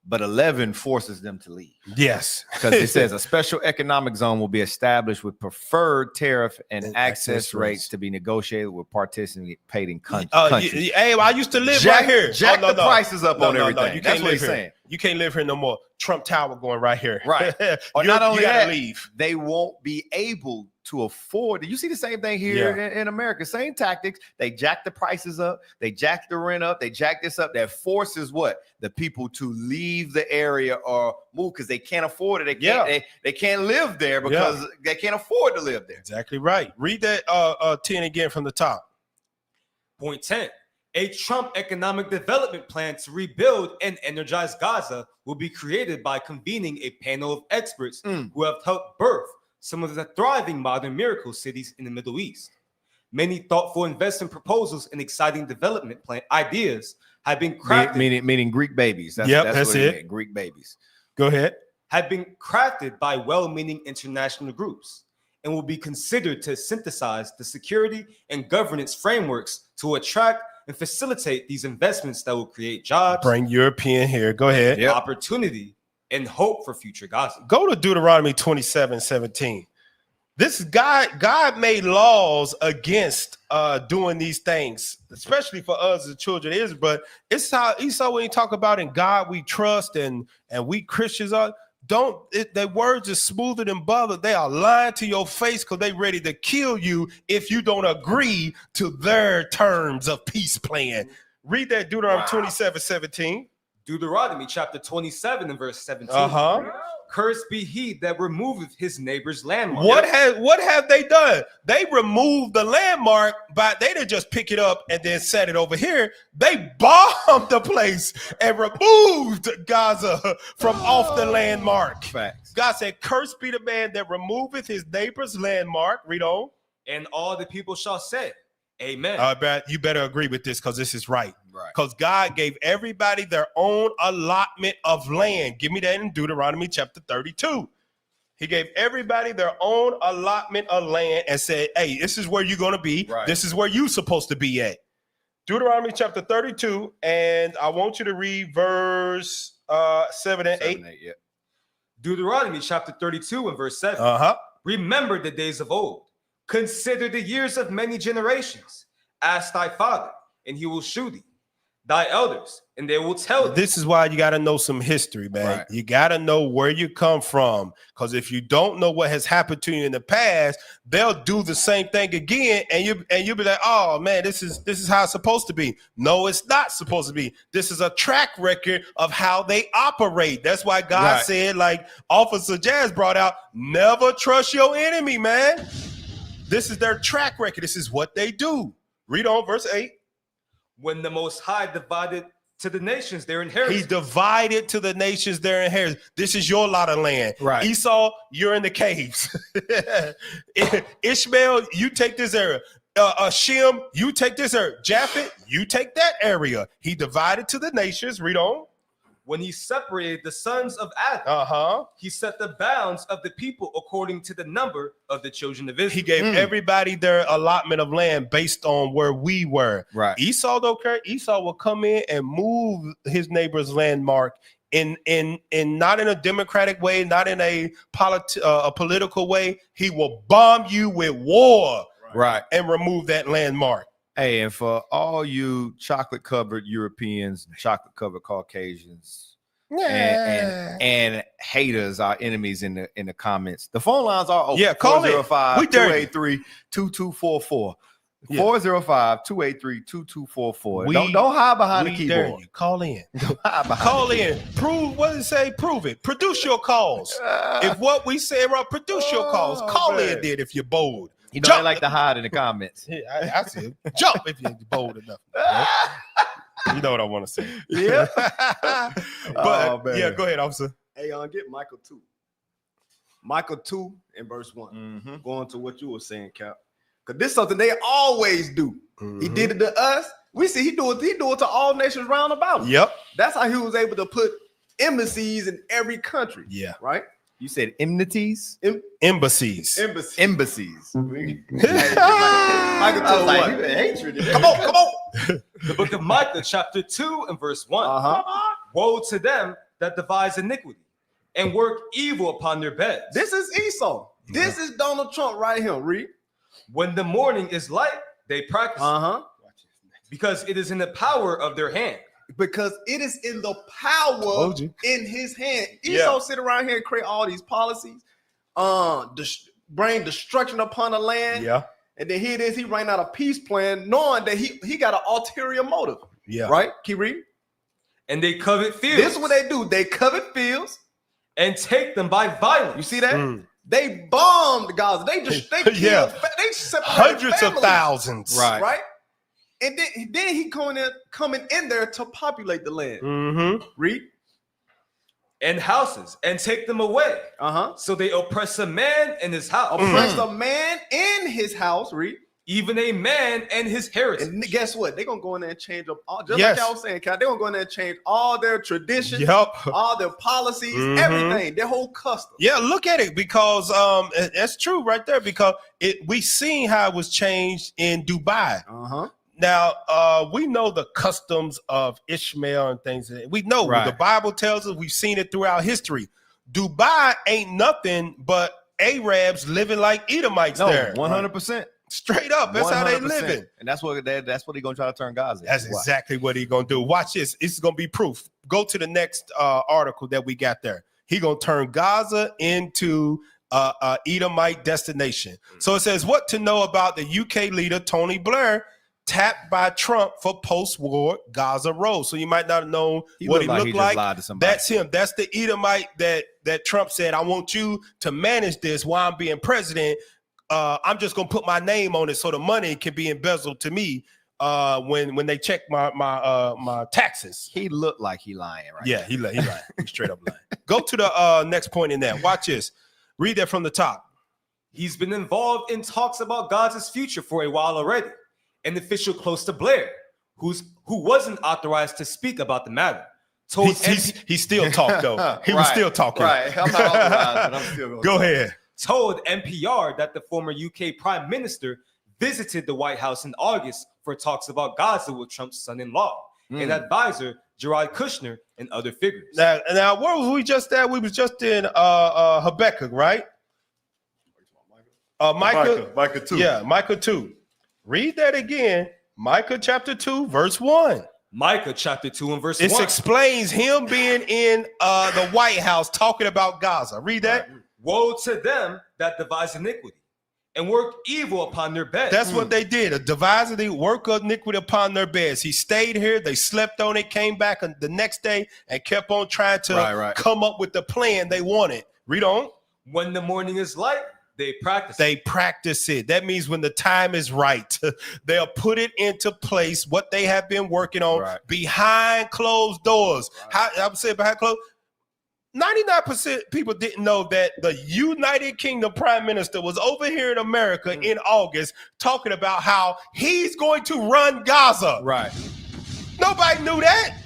but 11 forces them to leave. Yes. Because it says a special economic zone will be established with preferred tariff and access rates to be negotiated with participating countries. Hey, I used to live right here. Jack the prices up on everything. No, you can't live here. You can't live here no more. Trump Tower going right here. Right. Or not only that, leave. they won't be able to afford it. You see the same thing here in America. Same tactics. They jack the prices up. They jack the rent up. They jack this up. That forces what? The people to leave the area or move because they can't afford it. They can't live there because they can't afford to live there. Exactly right. Read that 10 again from the top. Point 10. A Trump economic development plan to rebuild and energize Gaza will be created by convening a panel of experts who have helped birth some of the thriving modern miracle cities in the Middle East. Many thoughtful investment proposals and exciting development plan ideas have been crafted. Meaning Greek babies. That's what it meant, Greek babies. Go ahead. Have been crafted by well-meaning international groups and will be considered to synthesize the security and governance frameworks to attract and facilitate these investments that will create jobs. Bring European here. Go ahead. Opportunity and hope for future Gaza. Go to Deuteronomy 27:17. This God made laws against doing these things, especially for us as children of Israel. But it's how Esau, when you talk about in God we trust and we Christians are, their words are smoother than butter. They are lying to your face because they ready to kill you if you don't agree to their terms of peace plan. Read that Deuteronomy 27:17. Deuteronomy chapter 27 and verse 17. Cursed be he that removeth his neighbor's landmark. What have they done? They removed the landmark, but they didn't just pick it up and then set it over here. They bombed the place and removed Gaza from off the landmark. Facts. God said, cursed be the man that removeth his neighbor's landmark. Read on. And all the people shall say, amen. You better agree with this because this is right. Because God gave everybody their own allotment of land. Give me that in Deuteronomy chapter 32. He gave everybody their own allotment of land and said, hey, this is where you're going to be. Right. This is where you're supposed to be at. Deuteronomy chapter 32, and I want you to read verse 7 and 8. Deuteronomy chapter 32 and verse 7. Remember the days of old. Consider the years of many generations. Ask thy father, and he will shew thee. Thy elders, and they will tell thee. This is why you got to know some history, man. Right. You got to know where you come from, because if you don't know what has happened to you in the past, they'll do the same thing again, and you'll be like, oh man, this is how it's supposed to be. No, it's not supposed to be. This is a track record of how they operate. That's why God said, like Officer Jazz brought out, never trust your enemy, man. This is their track record. This is what they do. Read on verse 8. When the Most High divided to the nations their inheritance. He divided to the nations their inheritance. This is your lot of land. Right. Esau, you're in the caves. Ishmael, you take this area. Shem, you take this area. Japheth, you take that area. He divided to the nations. Read on. When he separated the sons of Adam, he set the bounds of the people according to the number of the children of Israel. He gave everybody their allotment of land based on where we were. Right. Esau will come in and move his neighbor's landmark in not in a democratic way, not in a political way. He will bomb you with war, right, and remove that landmark. Hey, and for all you chocolate-covered Europeans, chocolate-covered Caucasians, and haters, our enemies in the comments, the phone lines are open. Yeah, call it. 405-283-2244. 405-283-2244. Don't hide behind the keyboard. Call in. Call in. Prove what it say. Prove it. Produce your calls. If what we say wrong, produce your calls. Call in, then, if you're bold. You know, I like to hide in the comments. Yeah, I see it. Jump if you're bold enough. You know what I want to say. Yeah. But yeah, go ahead, officer. Hey, get Michael 2. Michael 2 in verse 1. Going to what you were saying, Cap. Because this is something they always do. He did it to us. We see he do it to all nations round about him. Yep. That's how he was able to put embassies in every country. Yeah. Right? You said enmities? Embassies. Embassies. Michael 2 like, hatred. Come on. The book of Micah, chapter 2 and verse 1. Woe to them that devise iniquity and work evil upon their beds. This is Esau. This is Donald Trump right here. Read. When the morning is light, they practice because it is in the power of their hand. Because it is in the power in his hand. Esau sit around here and create all these policies, bring destruction upon the land. Yeah. And then here it is, he ran out a peace plan, knowing that he got an ulterior motive. Yeah. Right? Keep reading. And they covet fields. This is what they do. They covet fields and take them by violence. You see that? They bombed Gaza. They killed, Yeah. they separated Hundreds families. of thousands. Right? And then he coming in there to populate the land. Mm-hmm. Read. And houses, and take them away. So they oppress a man in his house. Oppress a man in his house. Read. Even a man and his heritage. And guess what? They're gonna go in there and change up all, just like I was saying, Cal, they're gonna go in there and change all their traditions, all their policies, everything, their whole custom. Yeah, look at it, because that's true right there, because we seen how it was changed in Dubai. Now, we know the customs of Ishmael and things. We know the Bible tells us. We've seen it throughout history. Dubai ain't nothing but Arabs living like Edomites there. 100%. Straight up. That's 100%. How they living. And that's what he's going to try to turn Gaza. That's exactly what he's going to do. Watch this. This is going to be proof. Go to the next article that we got there. He going to turn Gaza into Edomite destination. So it says, what to know about the UK leader, Tony Blair, tapped by Trump for post-war Gaza road. So you might not know what he looked like. That's him. That's the Edomite that Trump said, I want you to manage this while I'm being president. I'm just gonna put my name on it so the money can be embezzled to me when they check my taxes. He looked like he lying, right? Yeah, he lying. He straight up lying. Go to the next point in that. Watch this. Read that from the top. He's been involved in talks about Gaza's future for a while already. An official close to Blair, who wasn't authorized to speak about the matter, told he still talked though. He was still talking. Right. I'm not authorized, but I'm still going. Go ahead. Told NPR that the former UK Prime Minister visited the White House in August for talks about Gaza with Trump's son-in-law, and advisor Jared Kushner, and other figures. Now where was we just at? We was just in Habakkuk, right? Micah 2. Yeah, Micah 2. Read that again. Micah chapter 2, verse 1. Micah chapter 2 and verse 1. It explains him being in the White House talking about Gaza. Read that. Woe to them that devise iniquity and work evil upon their beds. That's what they did. A devising the work of iniquity upon their beds. He stayed here. They slept on it, came back the next day, and kept on trying to come up with the plan they wanted. Read on. When the morning is light, they practice it. That means when the time is right, they'll put it into place, what they have been working on behind closed doors. How I would say behind closed. 99% people didn't know that the United Kingdom Prime Minister was over here in America in August talking about how he's going to run Gaza. Right. Nobody knew that.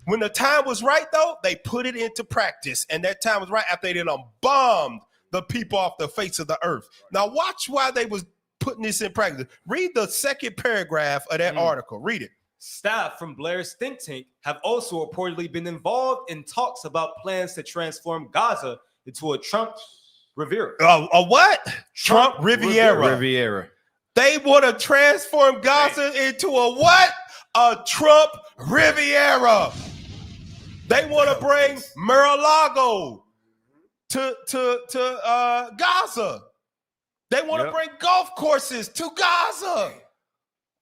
When the time was right, though, they put it into practice. And that time was right after they done bombed the people off the face of the earth. Now watch why they was putting this in practice. Read the second paragraph of that article. Read it. Staff from Blair's think tank have also reportedly been involved in talks about plans to transform Gaza into a Trump Riviera. A what? Trump Riviera. They want to transform Gaza into a what? A Trump Riviera. They want to bring Mar-a-Lago to Gaza. They want to bring golf courses to Gaza.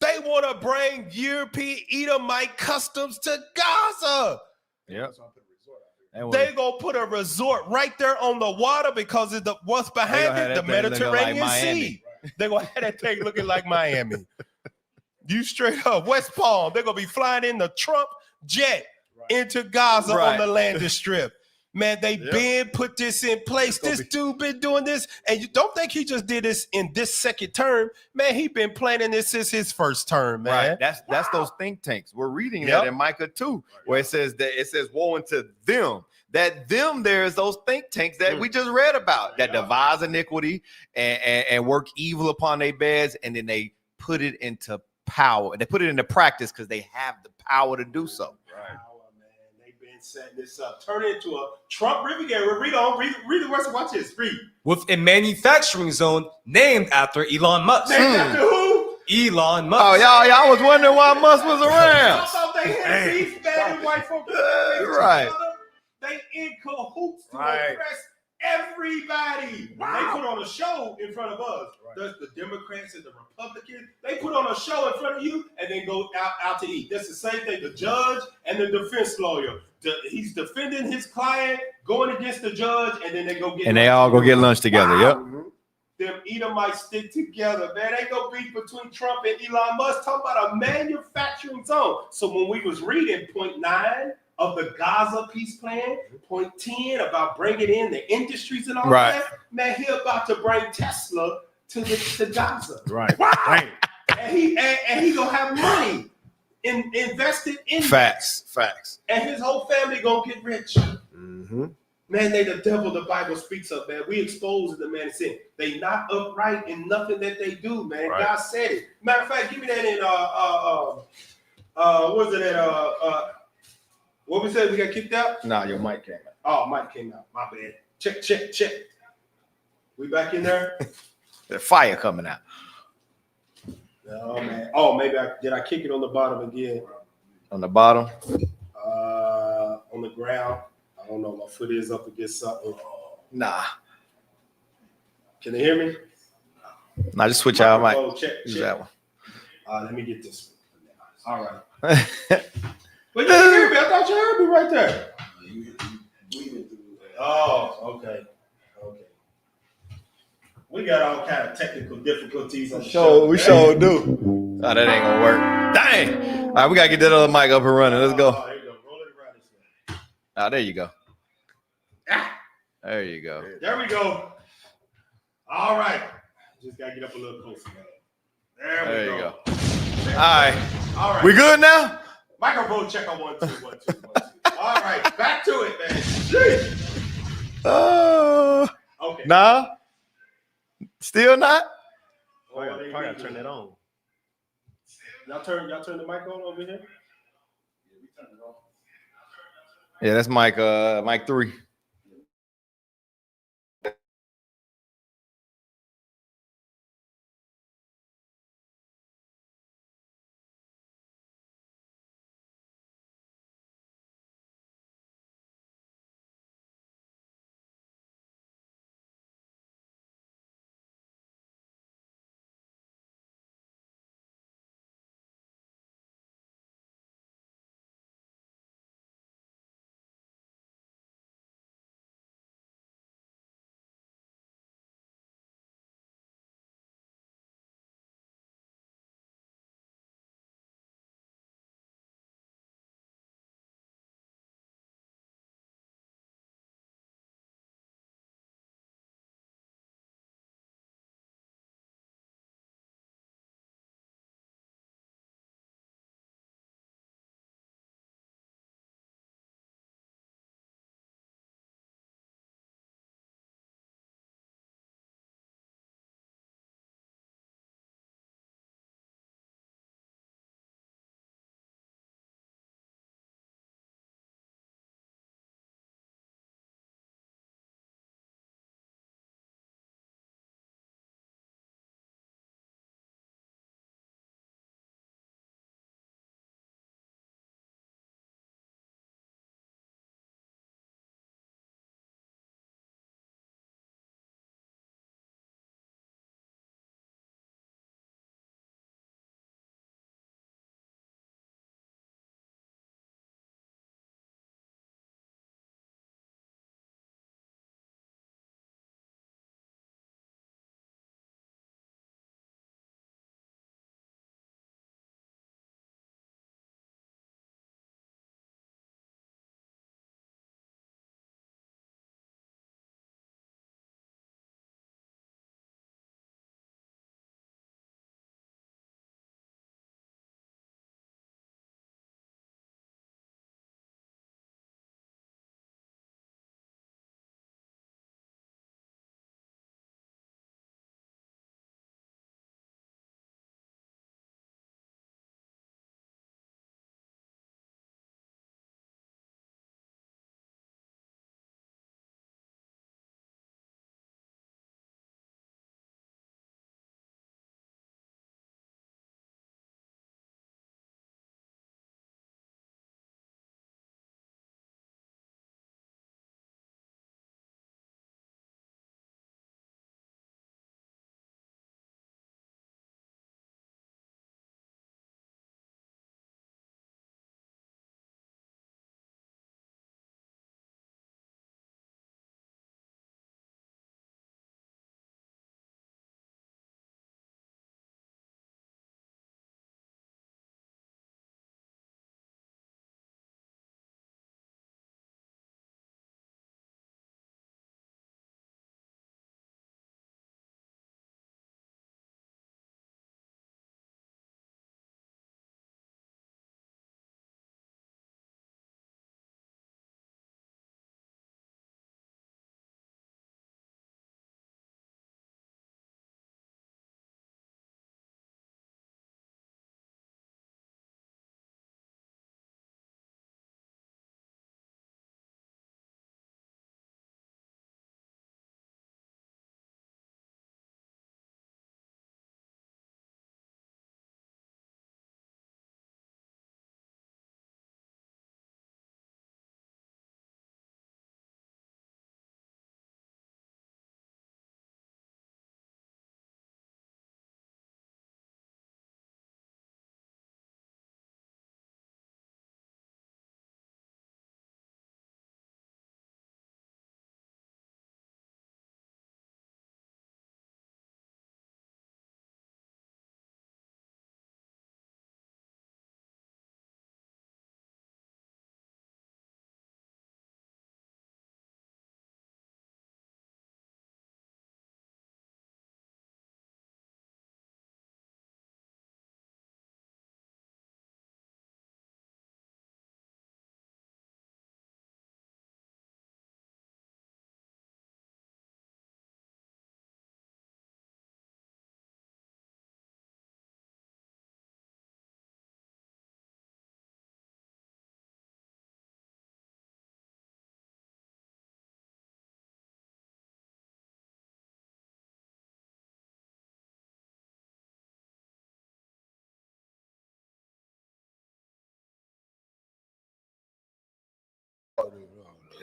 They want to bring European Edomite customs to Gaza. Yeah. They gonna put a resort right there on the water because of what's behind it, the Mediterranean Sea. They're gonna have that thing looking like Miami. You straight up, West Palm. They're gonna be flying in the Trump jet into Gaza on the landing strip. Man, they been put this in place. This dude been doing this, and you don't think he just did this in this second term. Man, he been planning this since his first term, man. Right. That's those think tanks. We're reading that in Micah 2, where it says woe unto them. That them there is those think tanks that we just read about that devise iniquity and work evil upon their beds, and then they put it into power. They put it into practice because they have the power to do so. Right. Setting this up, turn it into a Trump Riviera. Read on, read the rest. Watch this. Read. With a manufacturing zone named after Elon Musk. Named after who? Elon Musk. Oh, y'all was wondering why Musk was around. I thought they had beef, bad and white folks. Right. They in cahoots to oppress Everybody. They put on a show in front of us. The Democrats and the Republicans, they put on a show in front of you and then go out to eat. That's the same thing. The judge and the defense lawyer. He's defending his client, going against the judge, and then they go get. And they all go get lunch together. Yep. Them Edomites stick together, man. Ain't no beef between Trump and Elon Musk. Talking about a manufacturing zone. So when we was reading point 9 of the Gaza peace plan, point 10 about bringing in the industries and all that, man, he about to bring Tesla to Gaza. Right. Wow. And he gonna have money invested in Facts. and his whole family gonna get rich. Man, they the devil the Bible speaks of, man. We expose the man sin. They not upright in nothing that they do, man. God said it. Matter of fact, give me that in what was it at what we said we got kicked out? Nah, your mic came out. Oh, mic came out. My bad. Check. We back in there? The fire coming out. No, man. Oh, maybe did I kick it on the bottom again? On the bottom? On the ground. I don't know. My foot is up against something. Nah. Can they hear me? Nah, just switch out. Oh, check. That one. Let me get this one. All right. But you didn't hear me. I thought you heard me right there. Oh, okay. We got all kind of technical difficulties on the show. We sure do. Oh, that ain't gonna work. Dang. All right, we gotta get that other mic up and running. Let's go. There you go. Roll it around this way. Ah, there you go. There you go. There we go. All right. Just gotta get up a little closer. There we go. All right. We good now? Microphone check on 1 2 1 2 1 2. All right, back to it, man. Okay. Nah. Still not? Probably gotta turn that on. Y'all turn the mic on over here. Yeah, that's mic 3.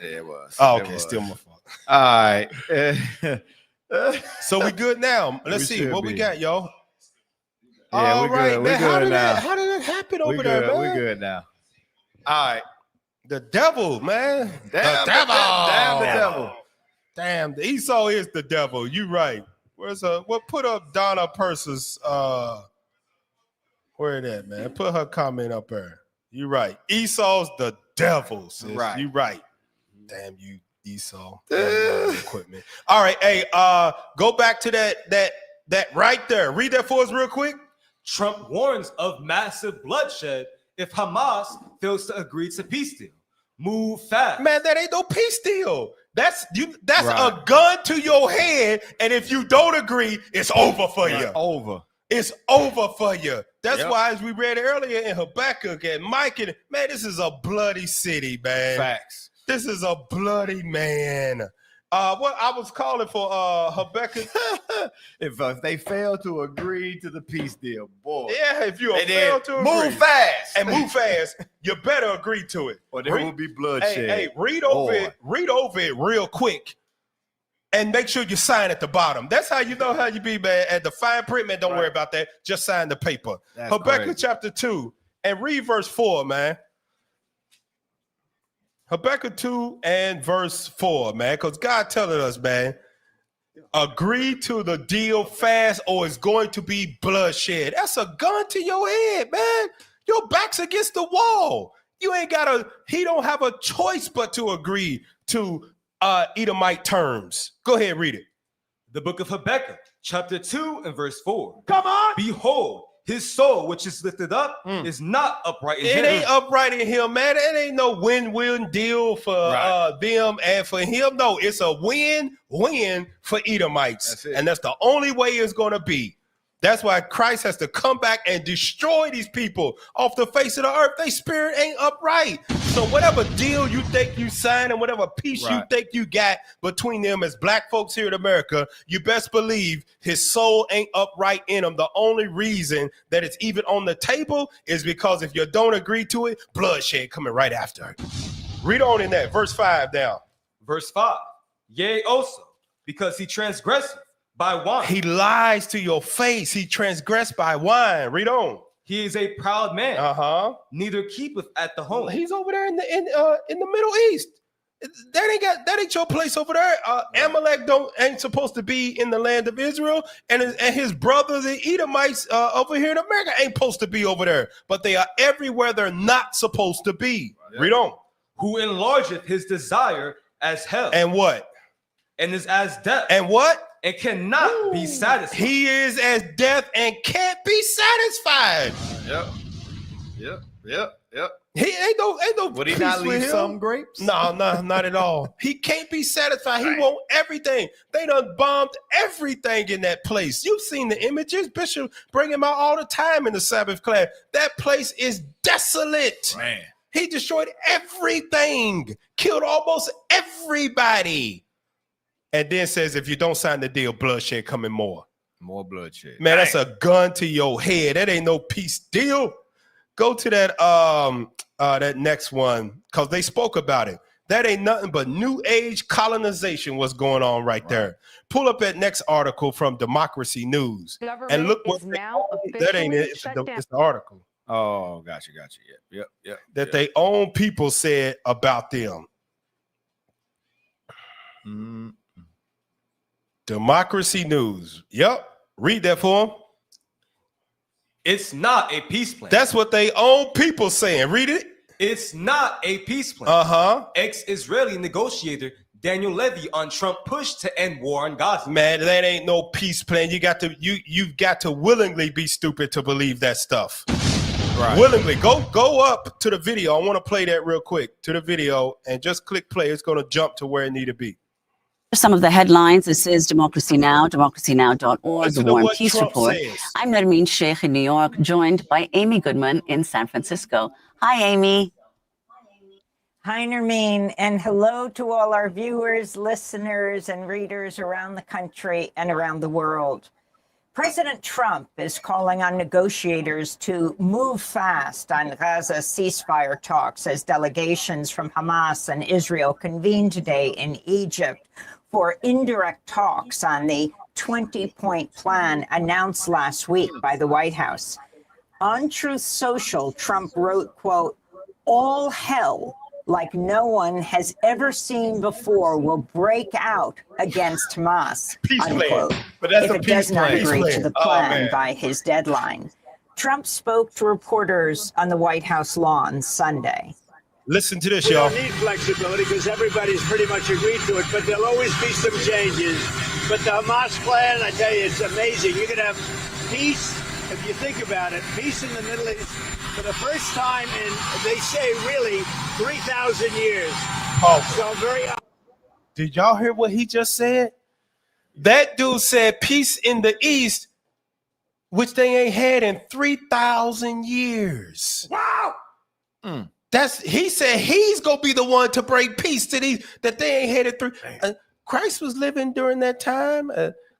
Yeah, it was. Oh, It okay, was. still my fault. All right. So we good now. Let's see should what we be. got, y'all. Yeah, All we right, good. man. We good now. How did that happen We over there, good. man? We good now. All right. The devil, man. Damn the devil. Damn the devil. Damn, the Esau is the devil. You right. Where's what put up Donna Purse's where it at, man? Put her comment up there. You right. Esau's the devil, sis. Right. You right. Damn you, Esau. Equipment. All right, hey, go back to that right there. Read that for us real quick. Trump warns of massive bloodshed if Hamas fails to agree to peace deal. Move fast. Man, that ain't no peace deal. That's Right. a gun to your head, and if you don't agree, it's over for you. Over. It's over for you. That's Yep. why, as we read earlier in Habakkuk and Micah, man, this is a bloody city, man. Facts. This is a bloody man. What I was calling for Habakkuk. If they fail to agree to the peace deal, boy. Yeah, if you And fail then to move agree fast. and move fast, you better agree to it. Or there will be bloodshed. Hey, read over Boy. it. Read over it real quick, and make sure you sign at the bottom. That's how you know how you be, man. At the fine print, man. Don't worry about that. Just sign the paper. That's Habakkuk crazy. chapter 2 and read verse 4, man. Habakkuk 2 and verse 4, man. Because God telling us, man, agree to the deal fast, or it's going to be bloodshed. That's a gun to your head, man. Your back's against the wall. You ain't he don't have a choice but to agree to Edomite terms. Go ahead, read it. The book of Habakkuk, chapter 2 and verse 4. Come on. Behold, his soul, which is lifted up, is not upright in It him. ain't upright in him, man. It ain't no win-win deal for them and for him. No, it's a win-win for Edomites. That's it. And that's the only way it's going to be. That's why Christ has to come back and destroy these people off the face of the earth. Their spirit ain't upright. So whatever deal you think you signed and whatever peace you think you got between them as black folks here in America, you best believe his soul ain't upright in him. The only reason that it's even on the table is because if you don't agree to it, bloodshed coming right after it. Read on in that. Verse 5 down. Verse 5. Yea, also, because he transgressed by wine. He lies to your face. He transgressed by wine. Read on. He is a proud man. Neither keepeth at the home. He's over there in the Middle East. That ain't your place over there. Amalek ain't supposed to be in the land of Israel, and his brothers, the Edomites, over here in America, ain't supposed to be over there. But they are everywhere they're not supposed to be. Read on. Who enlargeth his desire as hell. And what? And is as death. And what? And cannot be satisfied. He is as death and can't be satisfied. Yep. He ain't no. Would he peace not with leave him. some grapes? No, not at all. He can't be satisfied. He want everything. They done bombed everything in that place. You've seen the images. Bishop bring him out all the time in the Sabbath class. That place is desolate. Man. He destroyed everything, killed almost everybody. And then says, if you don't sign the deal, bloodshed coming more. More bloodshed. Man, that's a gun to your head. That ain't no peace deal. Go to that next one, because they spoke about it. That ain't nothing but new age colonization was going on right there. Pull up that next article from Democracy News. And look what that ain't it. It's the article. Oh, gotcha. Yep. That they own people said about them. Democracy News. Yep. Read that for them. It's not a peace plan. That's what they own people saying. Read it. It's not a peace plan. Ex-Israeli negotiator Daniel Levy on Trump push to end war on Gaza. Man, that ain't no peace plan. You've got to willingly be stupid to believe that stuff. Right. Willingly. Go up to the video. I want to play that real quick to the video and just click play. It's going to jump to where it need to be. Some of the headlines. This is Democracy Now!, democracynow.org, the War and Peace Report. I'm Nermeen Sheikh in New York, joined by Amy Goodman in San Francisco. Hi, Amy. Hi, Nermeen, and hello to all our viewers, listeners, and readers around the country and around the world. President Trump is calling on negotiators to move fast on Gaza ceasefire talks as delegations from Hamas and Israel convene today in Egypt for indirect talks on the 20-point plan announced last week by the White House. On Truth Social, Trump wrote, quote, "All hell like no one has ever seen before will break out against Hamas," unquote, but that's if it does not agree to the plan by his deadline. Trump spoke to reporters on the White House lawn Sunday. Listen to this, We y'all. don't need flexibility because everybody's pretty much agreed to it, but there'll always be some changes. But the Hamas plan, I tell you, it's amazing. You could have peace, if you think about it, peace in the Middle East for the first time in, they say, really, 3,000 years. Oh. So very... Did y'all hear what he just said? That dude said peace in the East, which they ain't had in 3,000 years. Wow! He said he's gonna be the one to bring peace to these that they ain't had it through. Christ was living during that time,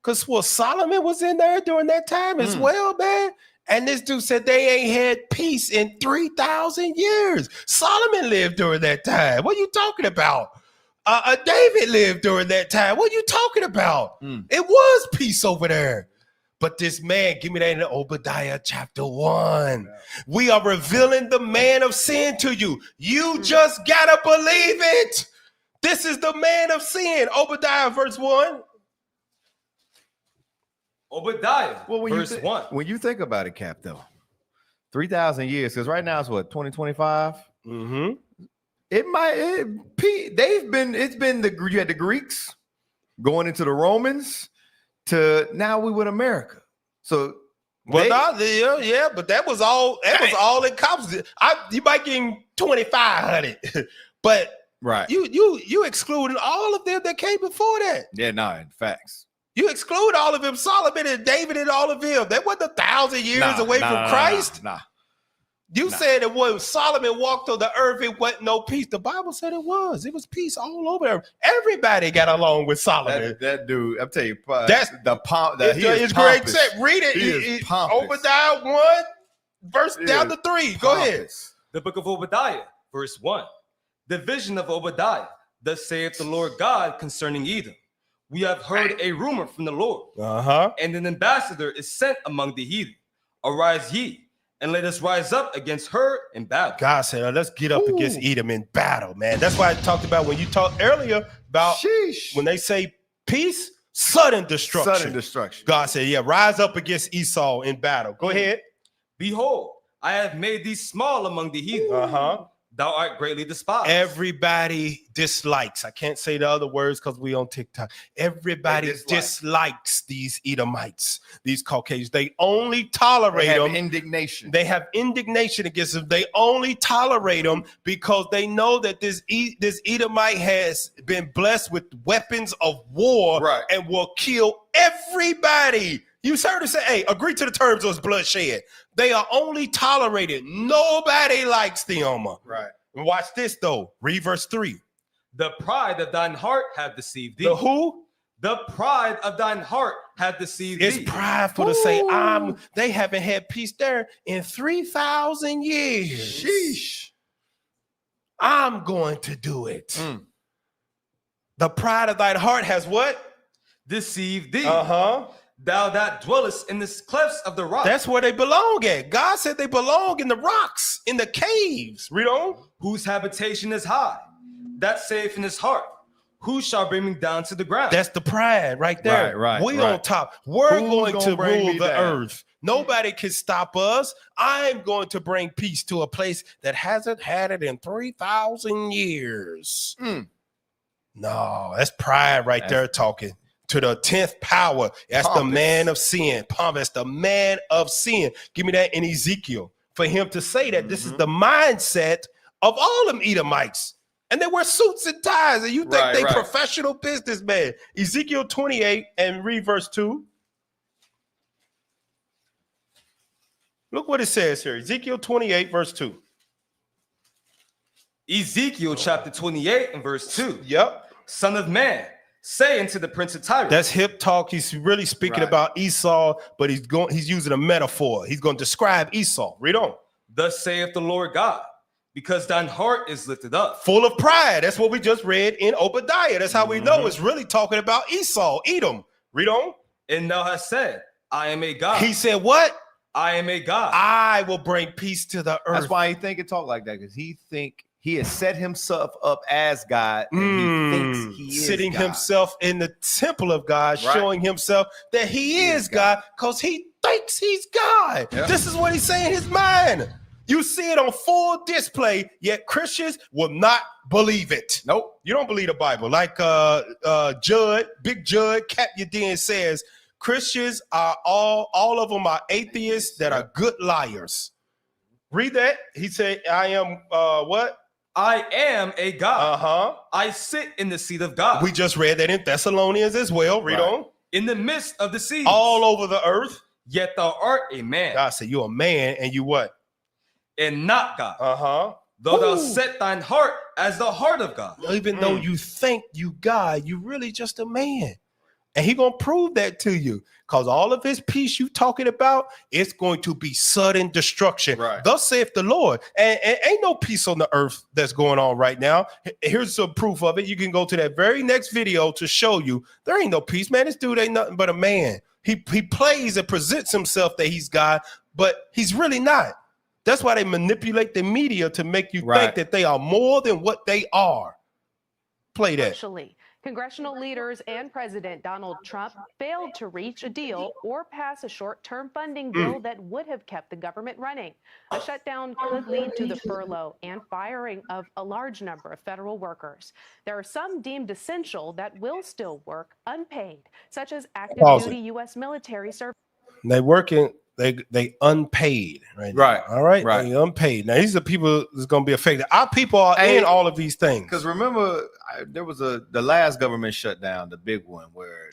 because Solomon was in there during that time as well, man. And this dude said they ain't had peace in 3,000 years. Solomon lived during that time. What are you talking about? David lived during that time. What are you talking about? It was peace over there. But this man, give me that in Obadiah chapter 1. Yeah. We are revealing the man of sin to you. You just gotta believe it. This is the man of sin. Obadiah verse 1. Obadiah verse 1. When you think about it, Cap, though, 3,000 years, because right now it's what, 2025? Mm-hmm. It's been you had the Greeks going into the Romans to now we with America. So but that was all it costs. You might get 2,500, but right, you excluding all of them that came before that. Yeah, in facts. You exclude all of them, Solomon and David and all of them. They wasn't 1,000 years away from Christ. You said that when Solomon walked on the earth, it wasn't no peace. The Bible said it was. It was peace all over there. Everybody got along with Solomon. That dude, I'm telling you, that's the pomp. It's great. Read it. Obadiah 1, verse down to 3. Go ahead. The book of Obadiah, verse 1. The vision of Obadiah. Thus saith the Lord God concerning Edom. We have heard a rumor from the Lord, and an ambassador is sent among the heathen. Arise ye, and let us rise up against her in battle. God said, let's get up against Edom in battle, man. That's why I talked about when you talked earlier about when they say peace, sudden destruction. Sudden destruction. God said, rise up against Esau in battle. Go ahead. Behold, I have made thee small among the heathen. Thou art greatly despised. Everybody dislikes. I can't say the other words because we on TikTok. Everybody dislikes these Edomites, these Caucasians. They only tolerate them. Indignation. They have indignation against them. They only tolerate them because they know that this Edomite has been blessed with weapons of war and will kill everybody. You heard her say, hey, agree to the terms of bloodshed. They are only tolerated. Nobody likes them. Right. Watch this, though. Read verse 3. The pride of thine heart hath deceived thee. The who? The pride of thine heart hath deceived thee. It's prideful to say, they haven't had peace there in 3,000 years. Sheesh. I'm going to do it. The pride of thine heart has what? Deceived thee. Thou that dwellest in the clefts of the rock. That's where they belong at. God said they belong in the rocks, in the caves. Read on. Whose habitation is high, that saith in his heart, who shall bring me down to the ground? That's the pride right there. We on top. We're going to rule the earth. Nobody can stop us. I'm going to bring peace to a place that hasn't had it in 3,000 years. No, that's pride right there talking. To the 10th power. That's the man of sin. That's the man of sin. Give me that in Ezekiel. For him to say that this is the mindset of all them Edomites. And they wear suits and ties. And you think they professional businessmen. Ezekiel 28 and read verse 2. Look what it says here. Ezekiel 28 verse 2. Ezekiel chapter 28 and verse 2. Yep. Son of man, saying to the prince of Tyre. That's hip talk. He's really speaking about Esau, but he's using a metaphor. He's going to describe Esau. Read on. Thus saith the Lord God, because thine heart is lifted up. Full of pride. That's what we just read in Obadiah. That's how we know it's really talking about Esau, Edom. Read on. And thou hast said, I am a God. He said what? I am a God. I will bring peace to the earth. That's why he think and talk like that, because he has set himself up as God, and he thinks he is sitting God. himself in the temple of God, showing himself that he is God, because he thinks he's God. Yep. This is what he's saying in his mind. You see it on full display, yet Christians will not believe it. Nope. You don't believe the Bible. Like Big Judd Capyadin says, Christians are all of them are atheists that are good liars. Read that. He said, I am what? I am a God. Uh-huh. I sit in the seat of God. We just read that in Thessalonians as well. Read on. In the midst of the sea. All over the earth. Yet thou art a man. God said, you're a man and you what? And not God. Uh-huh. Though thou set thine heart as the heart of God. Even though you think you God, you really just a man. And he gonna prove that to you, because all of his peace you talking about, it's going to be sudden destruction. Right. Thus saith the Lord. And ain't no peace on the earth that's going on right now. Here's some proof of it. You can go to that very next video to show you there ain't no peace, man. This dude ain't nothing but a man. He plays and presents himself that he's God, but he's really not. That's why they manipulate the media to make you think that they are more than what they are. Play that. Actually, congressional leaders and President Donald Trump failed to reach a deal or pass a short-term funding bill that would have kept the government running. A shutdown could lead to the furlough and firing of a large number of federal workers. There are some deemed essential that will still work unpaid, such as active duty U.S. military service. They working. They unpaid right now. All right. They unpaid. Now these are people that's going to be affected. Our people are in all of these things. Because remember, there was the last government shutdown, the big one, where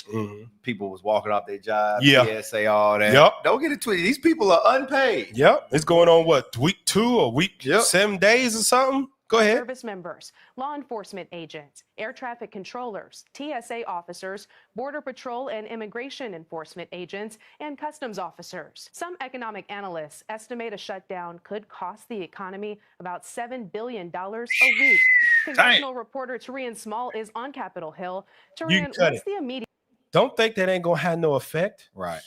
people was walking off their job. PSA, all that. Yep. Don't get it twisted. These people are unpaid. Yep. It's going on what, week 2 or week 7 days or something? Go ahead. Service members, law enforcement agents, air traffic controllers, TSA officers, Border Patrol and immigration enforcement agents, and customs officers. Some economic analysts estimate a shutdown could cost the economy about $7 billion a week. Congressional reporter Tarian Small is on Capitol Hill. Tarian, what's the immediate? Don't think that ain't going to have no effect. Right.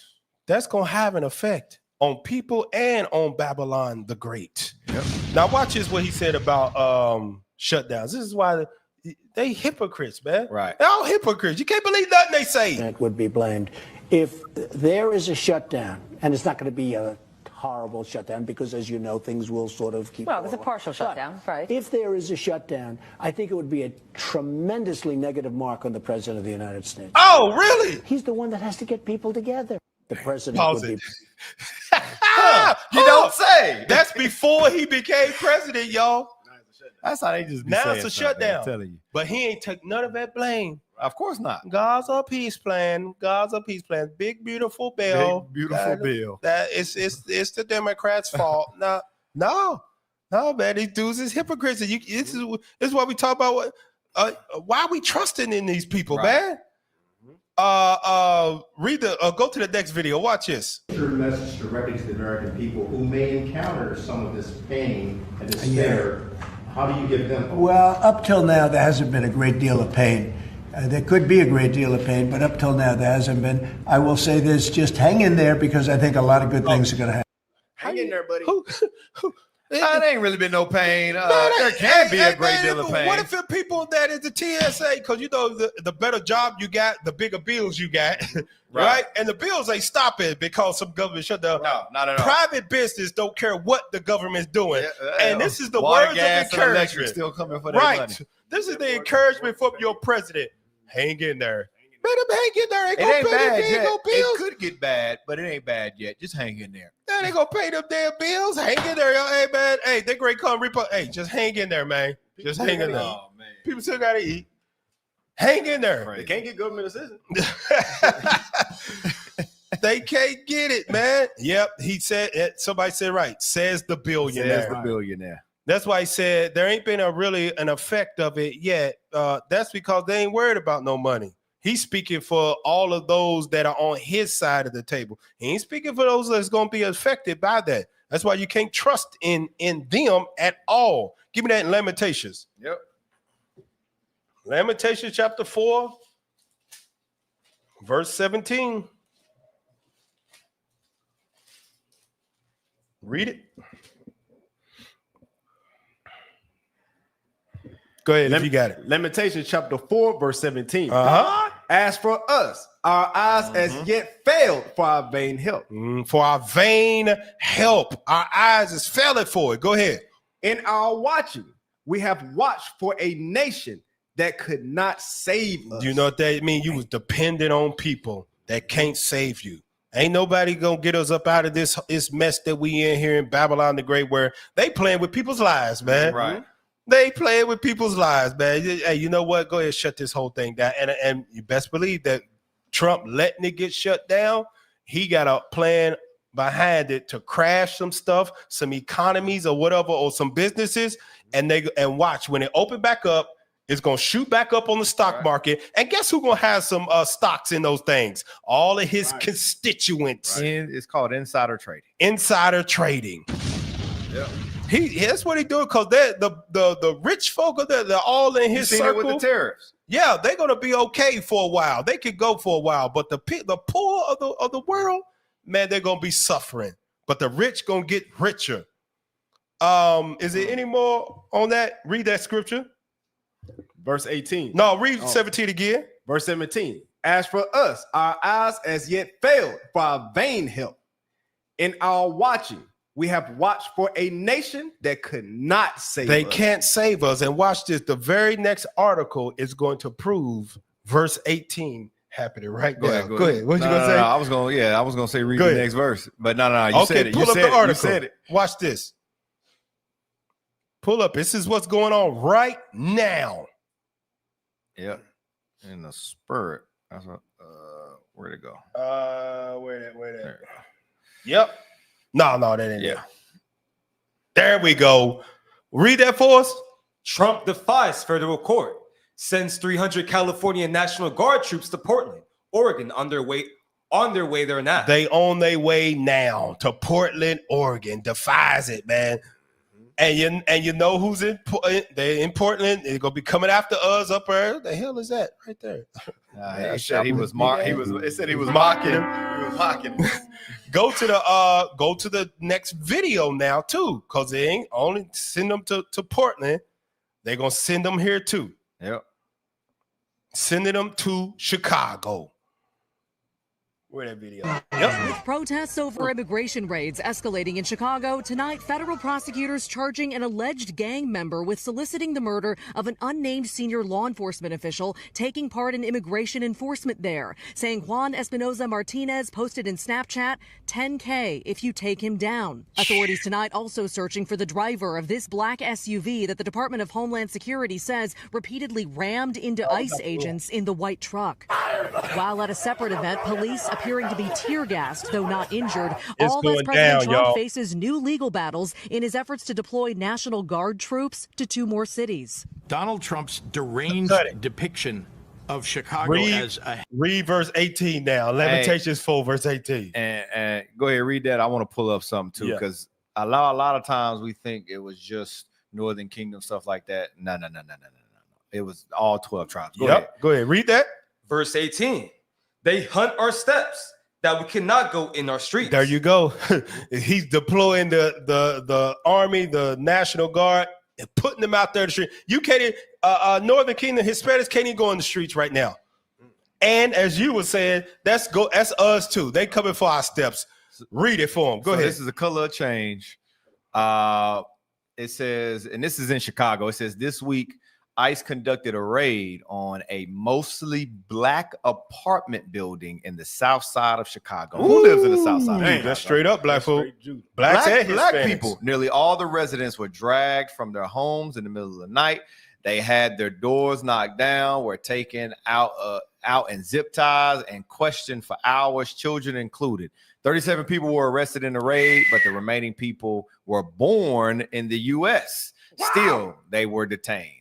That's going to have an effect on people and on Babylon the Great. Yep. Now watch this, what he said about shutdowns. This is why they hypocrites, man. Right. They're all hypocrites. You can't believe nothing they say. That would be blamed. If there is a shutdown, and it's not going to be a horrible shutdown because, as you know, things will sort of keep Well, it's a partial shutdown, right? If there is a shutdown, I think it would be a tremendously negative mark on the President of the United States. Oh, really? He's the one that has to get people together. The president would be... You don't say. That's before he became president, y'all. That's how they just be now it's a shutdown. I'm telling you. But he ain't took none of that blame. Of course not. God's a peace plan. God's a peace plan. Big beautiful bill. Big, beautiful bill. That it's the Democrats' fault. No, man. These dudes is hypocrites. And this is why we talk about why are we trusting in these people, man? Go to the next video. Watch this. Your message directly to the American people who may encounter some of this pain and despair. How do you give them? Well, up till now, there hasn't been a great deal of pain. There could be a great deal of pain, but up till now, there hasn't been. I will say this: just hang in there, because I think a lot of good things are going to happen. Hang in there, buddy. There ain't really been no pain. There can be a great deal of pain. What if the people that is the TSA, because you know the better job you got, the bigger bills you got, right? And the bills ain't stopping because some government shut down. No, not at all. Private business don't care what the government's doing, and this is the water, words gas, of encouragement. and still coming for their money. This is the encouragement from your president. Hang in there. Let him hang in there. It ain't bad yet. It could get bad, but it ain't bad yet. Just hang in there. They ain't gonna pay them damn bills. Hang in there, y'all. Hey, man. Hey, they great come report. Hey, just hang in there, man. Just hang in there. Oh, man. People still gotta eat. Hang in there. They can't get government assistance. They can't get it, man. Yep. He said it. Somebody said right. Says the billionaire. Says the billionaire. That's why he said there ain't been an effect of it yet. That's because they ain't worried about no money. He's speaking for all of those that are on his side of the table. He ain't speaking for those that's going to be affected by that. That's why you can't trust in them at all. Give me that in Lamentations. Yep. Lamentations chapter 4, verse 17. Read it. Go ahead if you got it. Lamentations chapter 4, verse 17. Uh-huh. As for us, our eyes as yet failed for our vain help. For our vain help. Our eyes is failing for it. Go ahead. In our watching, we have watched for a nation that could not save us. You know what that means? You was dependent on people that can't save you. Ain't nobody gonna get us up out of this mess that we in here in Babylon the Great, where they playing with people's lives, man. Right. They playing with people's lives, man. Hey, you know what? Go ahead, shut this whole thing down. And you best believe that Trump letting it get shut down, he got a plan behind it to crash some stuff, some economies or whatever, or some businesses, and watch when it open back up, it's gonna shoot back up on the stock market. And guess who's gonna have some stocks in those things? All of his constituents. It's called insider trading. Insider trading. Yeah. That's what he doing, because the rich folk are they're all in his circle. It with the tariffs. Yeah, they're gonna be okay for a while. They could go for a while, but the poor of the world, man, they're gonna be suffering. But the rich gonna get richer. Is there any more on that? Read that scripture. Verse 18. No, read 17 again. Verse 17. As for us, our eyes as yet failed for our vain help. In our watching, we have watched for a nation that could not save us. They can't save us. And watch this. The very next article is going to prove verse 18 happening right now. Go ahead. What you gonna say? I was gonna say read the next verse, but no. You said it. Pull You up said the it. article. You said it. Watch this. Pull up. This is what's going on right now. Yep. In the spirit. That's what. Where'd it go? Where that? Yep. No, that ain't it. There we go. Read that for us. Trump defies federal court, sends 300 California National Guard troops to Portland, Oregon, on their way there now. They on their way now to Portland, Oregon. Defies it, man. And you know who's in Portland? They're in Portland. They're gonna be coming after us up there. The hell is that right there? It said he was mocking him. He was mocking him. Go to the next video now too, because they ain't only send them to Portland. They're gonna send them here too. Yep. Sending them to Chicago. Where that video? Yep. With protests over immigration raids escalating in Chicago, tonight federal prosecutors charging an alleged gang member with soliciting the murder of an unnamed senior law enforcement official taking part in immigration enforcement there, saying Juan Espinoza Martinez posted in Snapchat, $10K if you take him down. Authorities tonight also searching for the driver of this black SUV that the Department of Homeland Security says repeatedly rammed into ICE agents in the white truck. While at a separate event, police appearing to be tear-gassed, though not injured. All as President Trump faces new legal battles in his efforts to deploy National Guard troops to 2 more cities. Donald Trump's deranged depiction of Chicago as a... Read verse 18 now. Lamentations 4, verse 18. And go ahead, read that. I want to pull up something too, because a lot of times we think it was just Northern Kingdom stuff like that. No. It was all 12 tribes. Go ahead. Read that. Verse 18. They hunt our steps that we cannot go in our streets. There you go. He's deploying the army, the National Guard, and putting them out there in the street. You can't Northern Kingdom Hispanics can't even go in the streets right now. And as you were saying, that's us too. They coming for our steps. Read it for them. Go ahead. This is a color change. It says, and this is in Chicago. It says this week, ICE conducted a raid on a mostly black apartment building in the south side of Chicago. Who lives in the south side? Dang, that's straight up black folk. Black people. Nearly all the residents were dragged from their homes in the middle of the night. They had their doors knocked down, were taken out in zip ties and questioned for hours, children included. 37 people were arrested in the raid, but the remaining people were born in the U.S. Wow. Still, they were detained.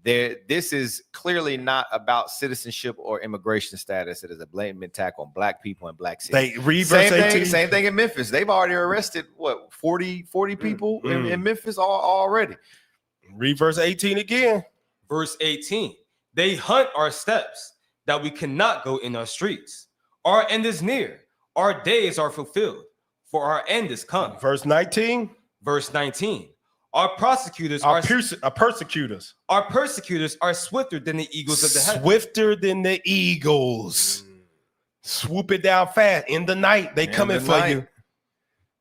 this is clearly not about citizenship or immigration status. It is a blatant attack on black people and black cities. They read verse 18. Same thing in Memphis. They've already arrested 40 people in Memphis already. Read verse 18 again. Verse 18. They hunt our steps, that we cannot go in our streets. Our end is near. Our days are fulfilled, for our end is come. Verse 19. Verse 19. Our persecutors are swifter than the eagles of the heaven. Swifter than the eagles. Swoop it down fast. In the night, they coming for you.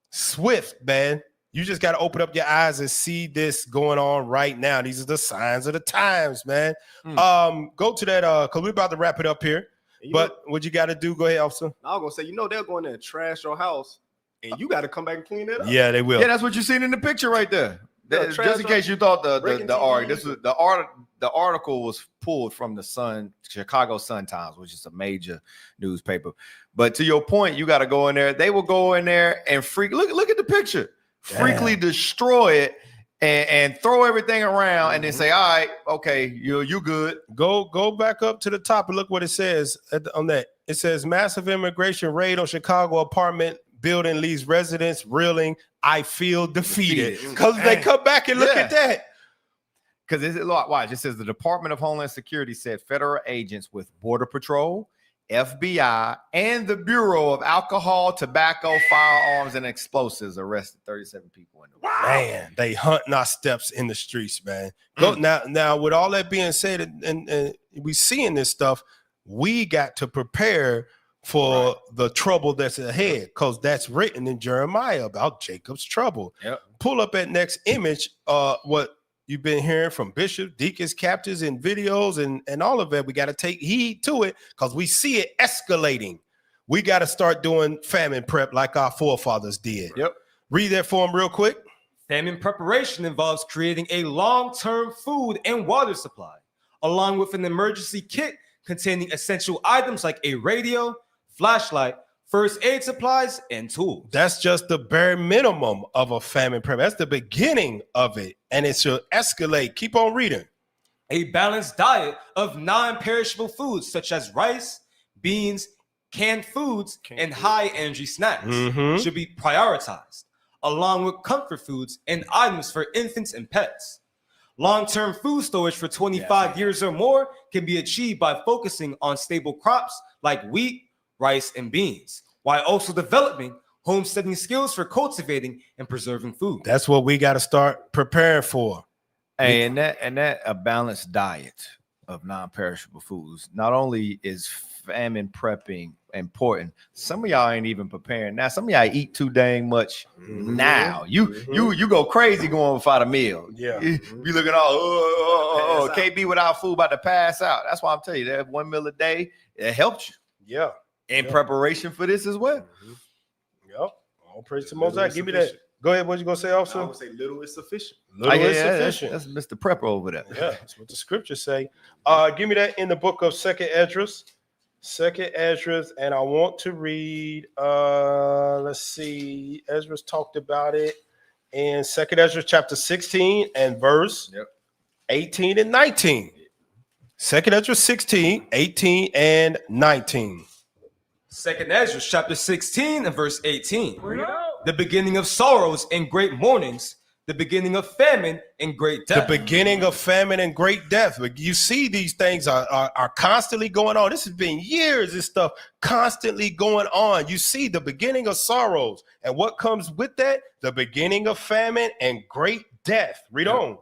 Swift, man. You just got to open up your eyes and see this going on right now. These are the signs of the times, man. Go to that, because we're about to wrap it up here. But what you got to do, go ahead, officer. I was going to say, they'll go in there and trash your house, and you got to come back and clean it up. Yeah, they will. Yeah, that's what you're seeing in the picture right there. Just in case you thought the article was pulled from the Chicago Sun-Times, which is a major newspaper. But to your point, you got to go in there. They will go in there and look at the picture. Freakily destroy it and throw everything around and then say, all right, okay, you good. Go back up to the top and look what it says on that. It says massive immigration raid on Chicago apartment building leaves residents reeling. I feel defeated. Because they come back and look at that. Because it's a lot. Watch. It says the Department of Homeland Security said federal agents with Border Patrol, FBI, and the Bureau of Alcohol, Tobacco, Firearms, and Explosives arrested 37 people in the world. Man, they hunting our steps in the streets, man. Now, with all that being said, and we seeing this stuff, we got to prepare for the trouble that's ahead, because that's written in Jeremiah about Jacob's trouble. Pull up that next image, what you've been hearing from bishops, deacons, captains, in videos and all of that. We got to take heed to it because we see it escalating. We got to start doing famine prep like our forefathers did. Read that for them real quick. Famine preparation involves creating a long-term food and water supply, along with an emergency kit containing essential items like a radio, flashlight, first aid supplies, and tools. That's just the bare minimum of a famine prep. That's the beginning of it, and it should escalate. Keep on reading. A balanced diet of non-perishable foods such as rice, beans, canned foods, and high-energy snacks should be prioritized, along with comfort foods and items for infants and pets. Long-term food storage for 25 years or more can be achieved by focusing on stable crops like wheat, rice, and beans, while also developing homesteading skills for cultivating and preserving food. That's what we got to start preparing for. And that a balanced diet of non-perishable foods. Not only is famine prepping important, some of y'all ain't even preparing now. Some of y'all eat too dang much now. You go crazy going without a meal. You looking all can't be without food, about to pass out. That's why I'm telling you that 1 meal a day, it helps you. In preparation for this as well. All praise to Most High. Give me that. Go ahead. What you gonna say, officer? I would say little is sufficient. Little is sufficient. That's Mr. Prepper over there. Yeah, that's what the scriptures say. Give me that in the book of Second Esdras. And I want to read. Let's see. Esdras talked about it in Second Esdras chapter 16 and verse 18 and 19. Second Esdras 16, 18, and 19. Second Esdras chapter 16 and verse 18. The beginning of sorrows and great mournings, the beginning of famine and great death. The beginning of famine and great death. You see these things are constantly going on. This has been years, this stuff constantly going on. You see the beginning of sorrows. And what comes with that? The beginning of famine and great death. Read on.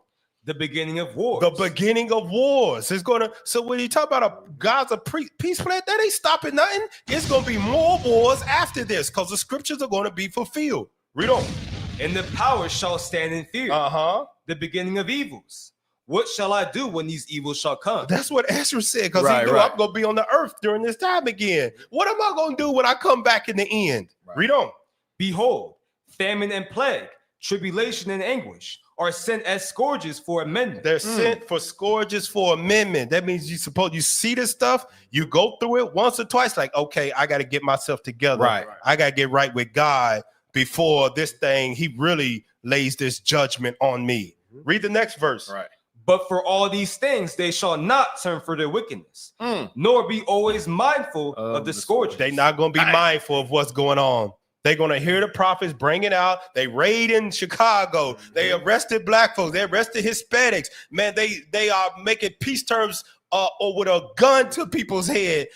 The beginning of wars. The beginning of wars is going to. So when you talk about God's peace plan, that ain't stopping nothing. It's going to be more wars after this because the scriptures are going to be fulfilled. Read on. And the powers shall stand in fear. The beginning of evils. What shall I do when these evils shall come? That's what Ezra said, because he knew I'm going to be on the earth during this time again. What am I going to do when I come back in the end? Read on. Behold, famine and plague, tribulation and anguish are sent as scourges for amendment. They're sent for scourges for amendment. That means you see this stuff, you go through it once or twice, like, okay, I got to get myself together. I got to get right with God before this thing, he really lays this judgment on me. Read the next verse. But for all these things, they shall not turn for their wickedness, nor be always mindful of the scourge. They're not going to be mindful of what's going on. They're going to hear the prophets bring it out. They raid in Chicago. They arrested black folks. They arrested Hispanics. Man, they are making peace terms or with a gun to people's head.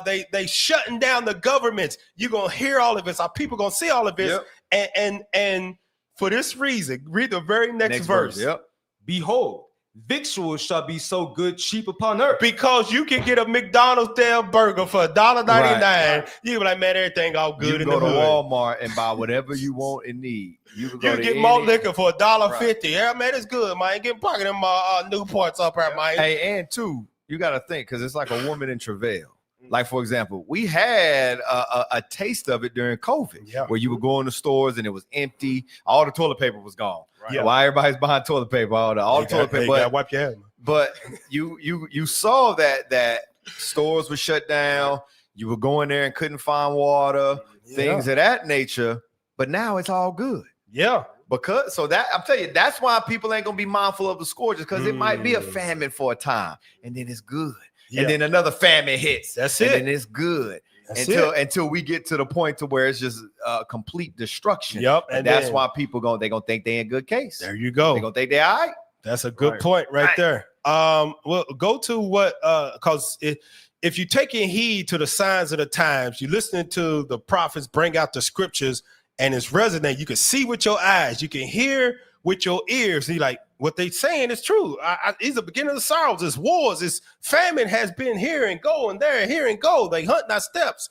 They shutting down the governments. You're going to hear all of this. Our people going to see all of this. Yep. And for this reason, read the very next verse. Yep. Behold, victuals shall be so good cheap upon earth. Because you can get a McDonald's style burger for $1.99. Right. You be like, man, everything all good. You in go the to hood. Walmart and buy whatever you want and need. You can get malt liquor for $1.50. Yeah, man, it's good, man. Get pocket them Newports up here, man. Hey, and two, you got to think, because it's like a woman in travail. Like, for example, we had a taste of it during COVID, where you would go in the stores and it was empty. All the toilet paper was gone. Right. Yeah. Why everybody's buying toilet paper? All the toilet paper. But, wipe your hand. But you saw that stores were shut down. You were going there and couldn't find water, things of that nature. But now it's all good. Yeah. Because I'm telling you, that's why people ain't gonna be mindful of the scourges, because it might be a famine for a time, and then it's good. Yeah. And then another famine hits. That's it. And then it's good. Until we get to the point to where it's just complete destruction. Yep. And that's why people gonna think they in good case. There you go. They're gonna think they're all right. That's a good point right there. Well, go to what because if you're taking heed to the signs of the times, you're listening to the prophets bring out the scriptures, and it's resonant. You can see with your eyes, you can hear with your ears. And you're like, what they saying is true. It's the beginning of the sorrows. It's wars. It's famine has been here and go and there, here and go. They hunt our steps.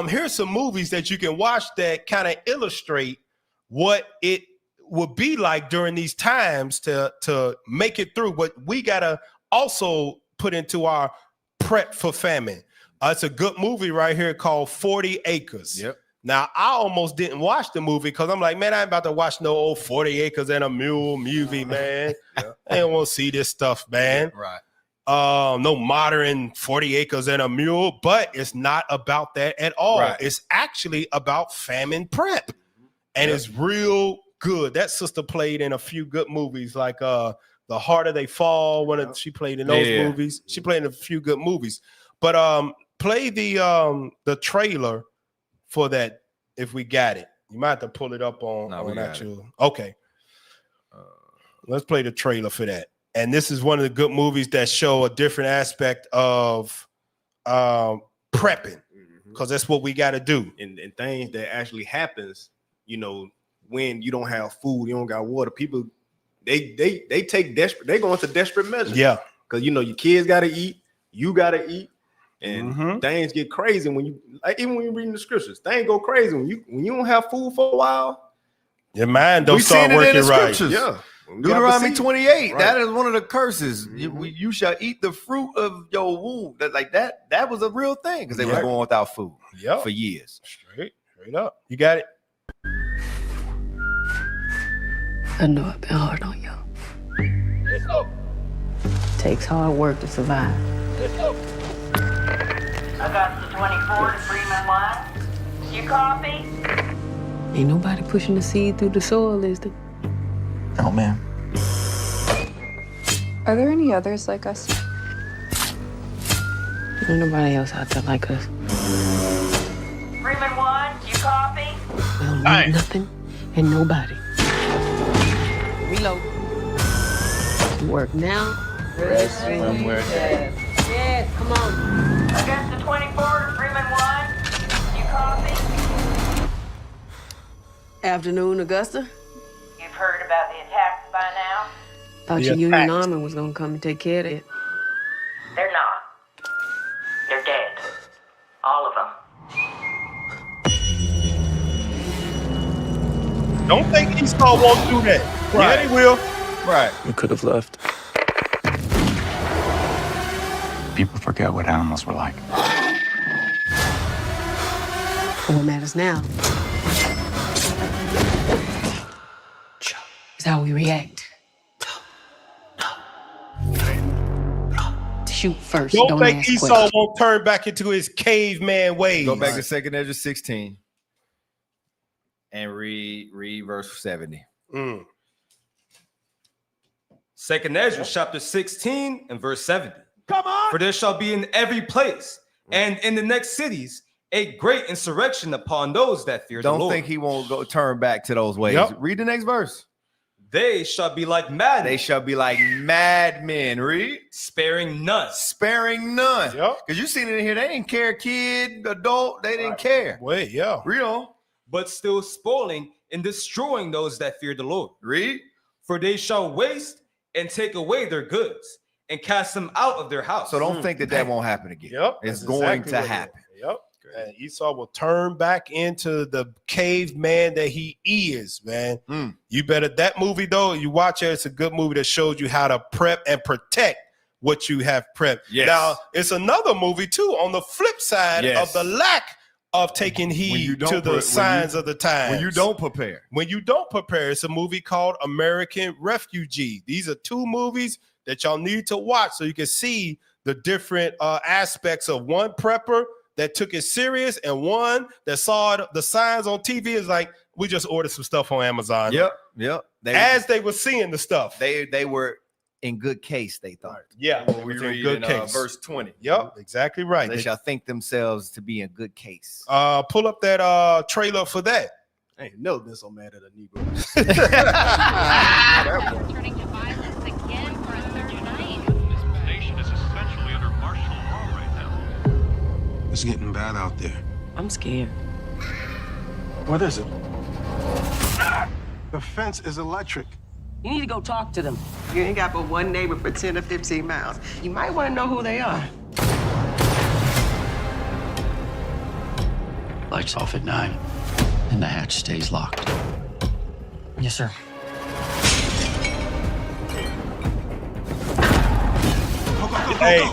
Here's some movies that you can watch that kind of illustrate what it would be like during these times to make it through. But we gotta also put into our prep for famine. It's a good movie right here called 40 Acres. Yep. Now, I almost didn't watch the movie because I'm like, man, I ain't about to watch no old 40 Acres and a Mule movie, man. I don't want to see this stuff, man. Right. No modern 40 Acres and a Mule, but it's not about that at all. Right. It's actually about famine prep. And it's real good. That sister played in a few good movies, like The Harder They Fall. She played in those movies. She played in a few good movies. But play the trailer for that if we got it. You might have to pull it up on actual. Okay. Let's play the trailer for that. And this is one of the good movies that show a different aspect of prepping, because that's what we got to do. And things that actually happens, when you don't have food, you don't got water, people they go into desperate measures. Yeah. Because your kids gotta eat, you gotta eat. And things get crazy even when you're reading the scriptures. Things go crazy when you don't have food for a while. Your mind don't start working right. Yeah. Deuteronomy 28. Right. That is one of the curses. You shall eat the fruit of your womb. That was a real thing because they were going without food for years. Straight up. You got it. I know I've been hard on you. Takes hard work to survive. I got the 24 to Freeman line. You copy? Ain't nobody pushing the seed through the soil, is there? No, ma'am. Are there any others like us? Ain't nobody else out there like us. Freeman 1, you copy? We don't need nothing and nobody. Reload. Work now. Rest when we're dead. Yeah, come on. I got the 24 to Freeman 1. You copy? Afternoon, Augusta. You've heard about the attacks by now? Thought your Union Army was gonna come and take care of it. They're not. They're dead. All of them. Don't think Esau won't do that. Right. Yeah, they will. Right. We could have left. People forget what animals were like. What matters now is how we react. Shoot first. Don't think Esau won't turn back into his caveman ways. Go back to 2nd Ezra 16 and read verse 70. Second Ezra chapter 16 and verse 70. Come on. For there shall be in every place and in the next cities a great insurrection upon those that fear the Lord. Don't think he won't go turn back to those ways. Yep. Read the next verse. They shall be like madmen. They shall be like madmen. Read. Sparing none. Sparing none. Yep. Because you seen it in here. They didn't care, kid, adult. They didn't care. Wait, yeah. Read on. But still spoiling and destroying those that fear the Lord. Read. For they shall waste and take away their goods and cast them out of their house. So don't think that won't happen again. Yep. It's that's going exactly to what it happen. is. Yep. And Esau will turn back into the caveman that he is, man. You better, that movie though, you watch it, it's a good movie that shows you how to prep and protect what you have prepped. Yes. Now, it's another movie too on the flip side of the lack of taking heed to the signs of the times. When you don't prepare. When you don't prepare, it's a movie called American Refugee. These are two movies that y'all need to watch so you can see the different aspects of one prepper that took it serious and one that saw the signs on TV is like, we just ordered some stuff on Amazon. Yep. As they were seeing the stuff. They were in good case, they thought. Yeah. When we read good in case. verse 20. Yep, exactly right. They shall think themselves to be in good case. Pull up that trailer for that. I ain't never been so mad at a Negro. Turning to violence again for a third night. This nation is essentially under martial law right now. It's getting bad out there. I'm scared. What is it? The fence is electric. You need to go talk to them. You ain't got but one neighbor for 10 or 15 miles. You might want to know who they are. Lights off at 9, and the hatch stays locked. Yes, sir. Hey,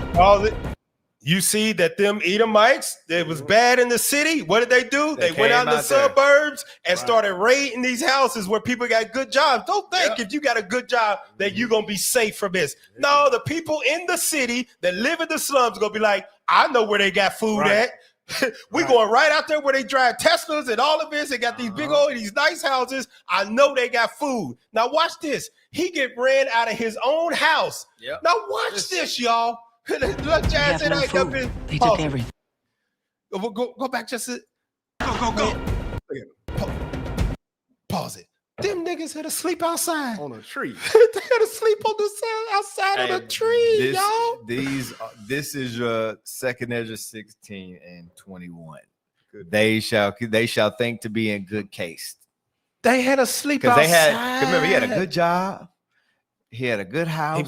you see that them Edomites, it was bad in the city. What did they do? They went out in the suburbs and started raiding these houses where people got good jobs. Don't think if you got a good job that you're going to be safe from this. No, the people in the city that live in the slums going to be like, I know where they got food at. We going right out there where they drive Teslas and all of this. They got these big old, these nice houses. I know they got food. Now watch this. He get ran out of his own house. Now watch this, y'all. Look, Jazz, They took everything. Go back just a, go. Pause it. Them niggas had to sleep outside on a tree. They had to sleep on the outside of the tree, y'all. This is your second Ezra 16 and 21. They shall think to be in good case. They had to sleep outside. Remember, he had a good job. He had a good house. He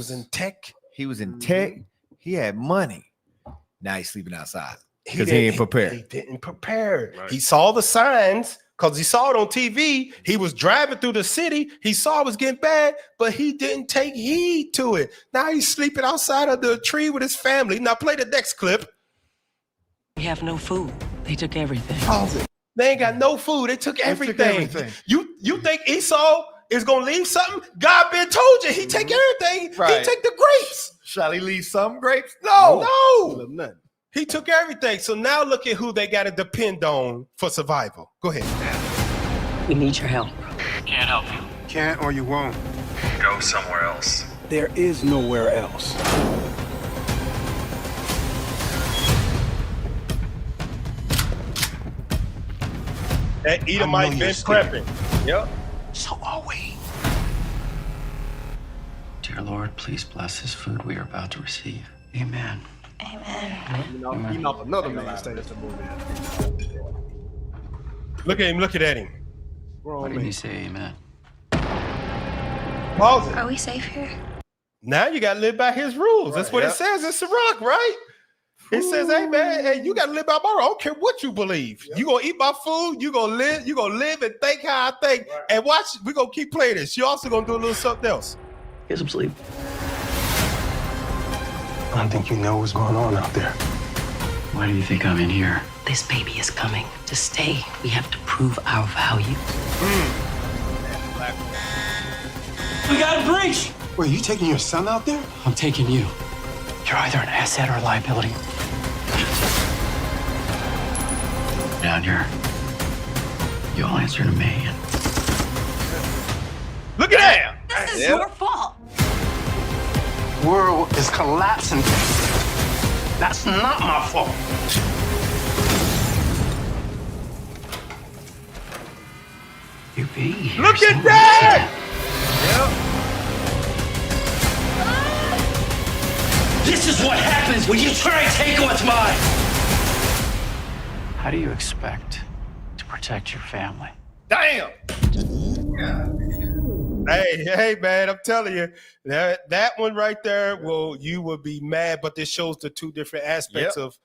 was in tech. He had money. Now he's sleeping outside because he ain't prepared. He didn't prepare. Right. He saw the signs because he saw it on TV. He was driving through the city. He saw it was getting bad, but he didn't take heed to it. Now he's sleeping outside of the tree with his family. Now play the next clip. We have no food. They took everything. Pause it. They ain't got no food. They took everything. You think Esau is gonna leave something? God been told you he take everything. Right. He take the grapes. Shall he leave some grapes? No. He took everything. So now look at who they got to depend on for survival. Go ahead. We need your help. Can't help you. Can't or you won't. Go somewhere else. There is nowhere else. That Edomite been prepping. Yep. So are we. Dear Lord, please bless this food we are about to receive. Amen. Amen. Another man stays the movie. Look at him. Look at him. Why didn't you say amen? Pause it. Are we safe here? Now you got to live by his rules. That's what it says in Sirach, right? It says, hey, man, hey, you got to live by my rules. I don't care what you believe. You going to eat my food. You going to live and think how I think. Right. And watch, we're going to keep playing this. You also going to do a little something else. Get some sleep. I don't think you know what's going on out there. Why do you think I'm in here? This baby is coming to stay. We have to prove our value. We got a breach. Wait, you taking your son out there? I'm taking you. You're either an asset or a liability. Down here, you'll answer to me. Look at that. This is your fault. world is collapsing. That's not my fault. You being here. Look at that! This is what happens when you try and take what's mine. How do you expect to protect your family? Damn. Hey, man, I'm telling you, that one right there, you will be mad, but this shows the two different aspects of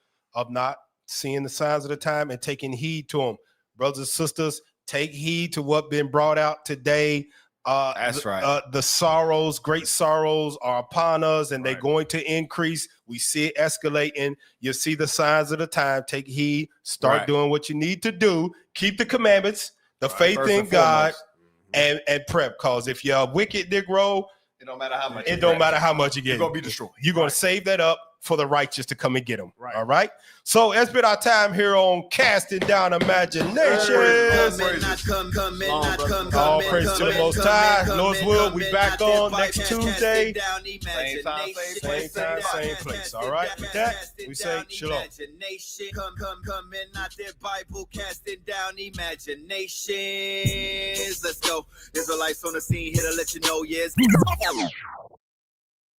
not seeing the signs of the time and taking heed to them. Brothers and sisters, take heed to what been brought out today. That's right. The sorrows, great sorrows are upon us, and they're going to increase. We see it escalating. You see the signs of the time. Take heed. Start doing what you need to do. Keep the commandments, the faith in God, and prep. Because if you're wicked, Negro, it don't matter how much. It don't matter how much you get. You're gonna be destroyed. You're gonna save that up for the righteous to come and get them. All right. So it's been our time here on Casting Down Imaginations. All praise to the Most High. Lord's will, we back on next Tuesday. Same time, same place. All right. With that, we say shalom. Come in out their Bible, casting down imaginations. Let's go. Israelites on the scene here to let you know, yes.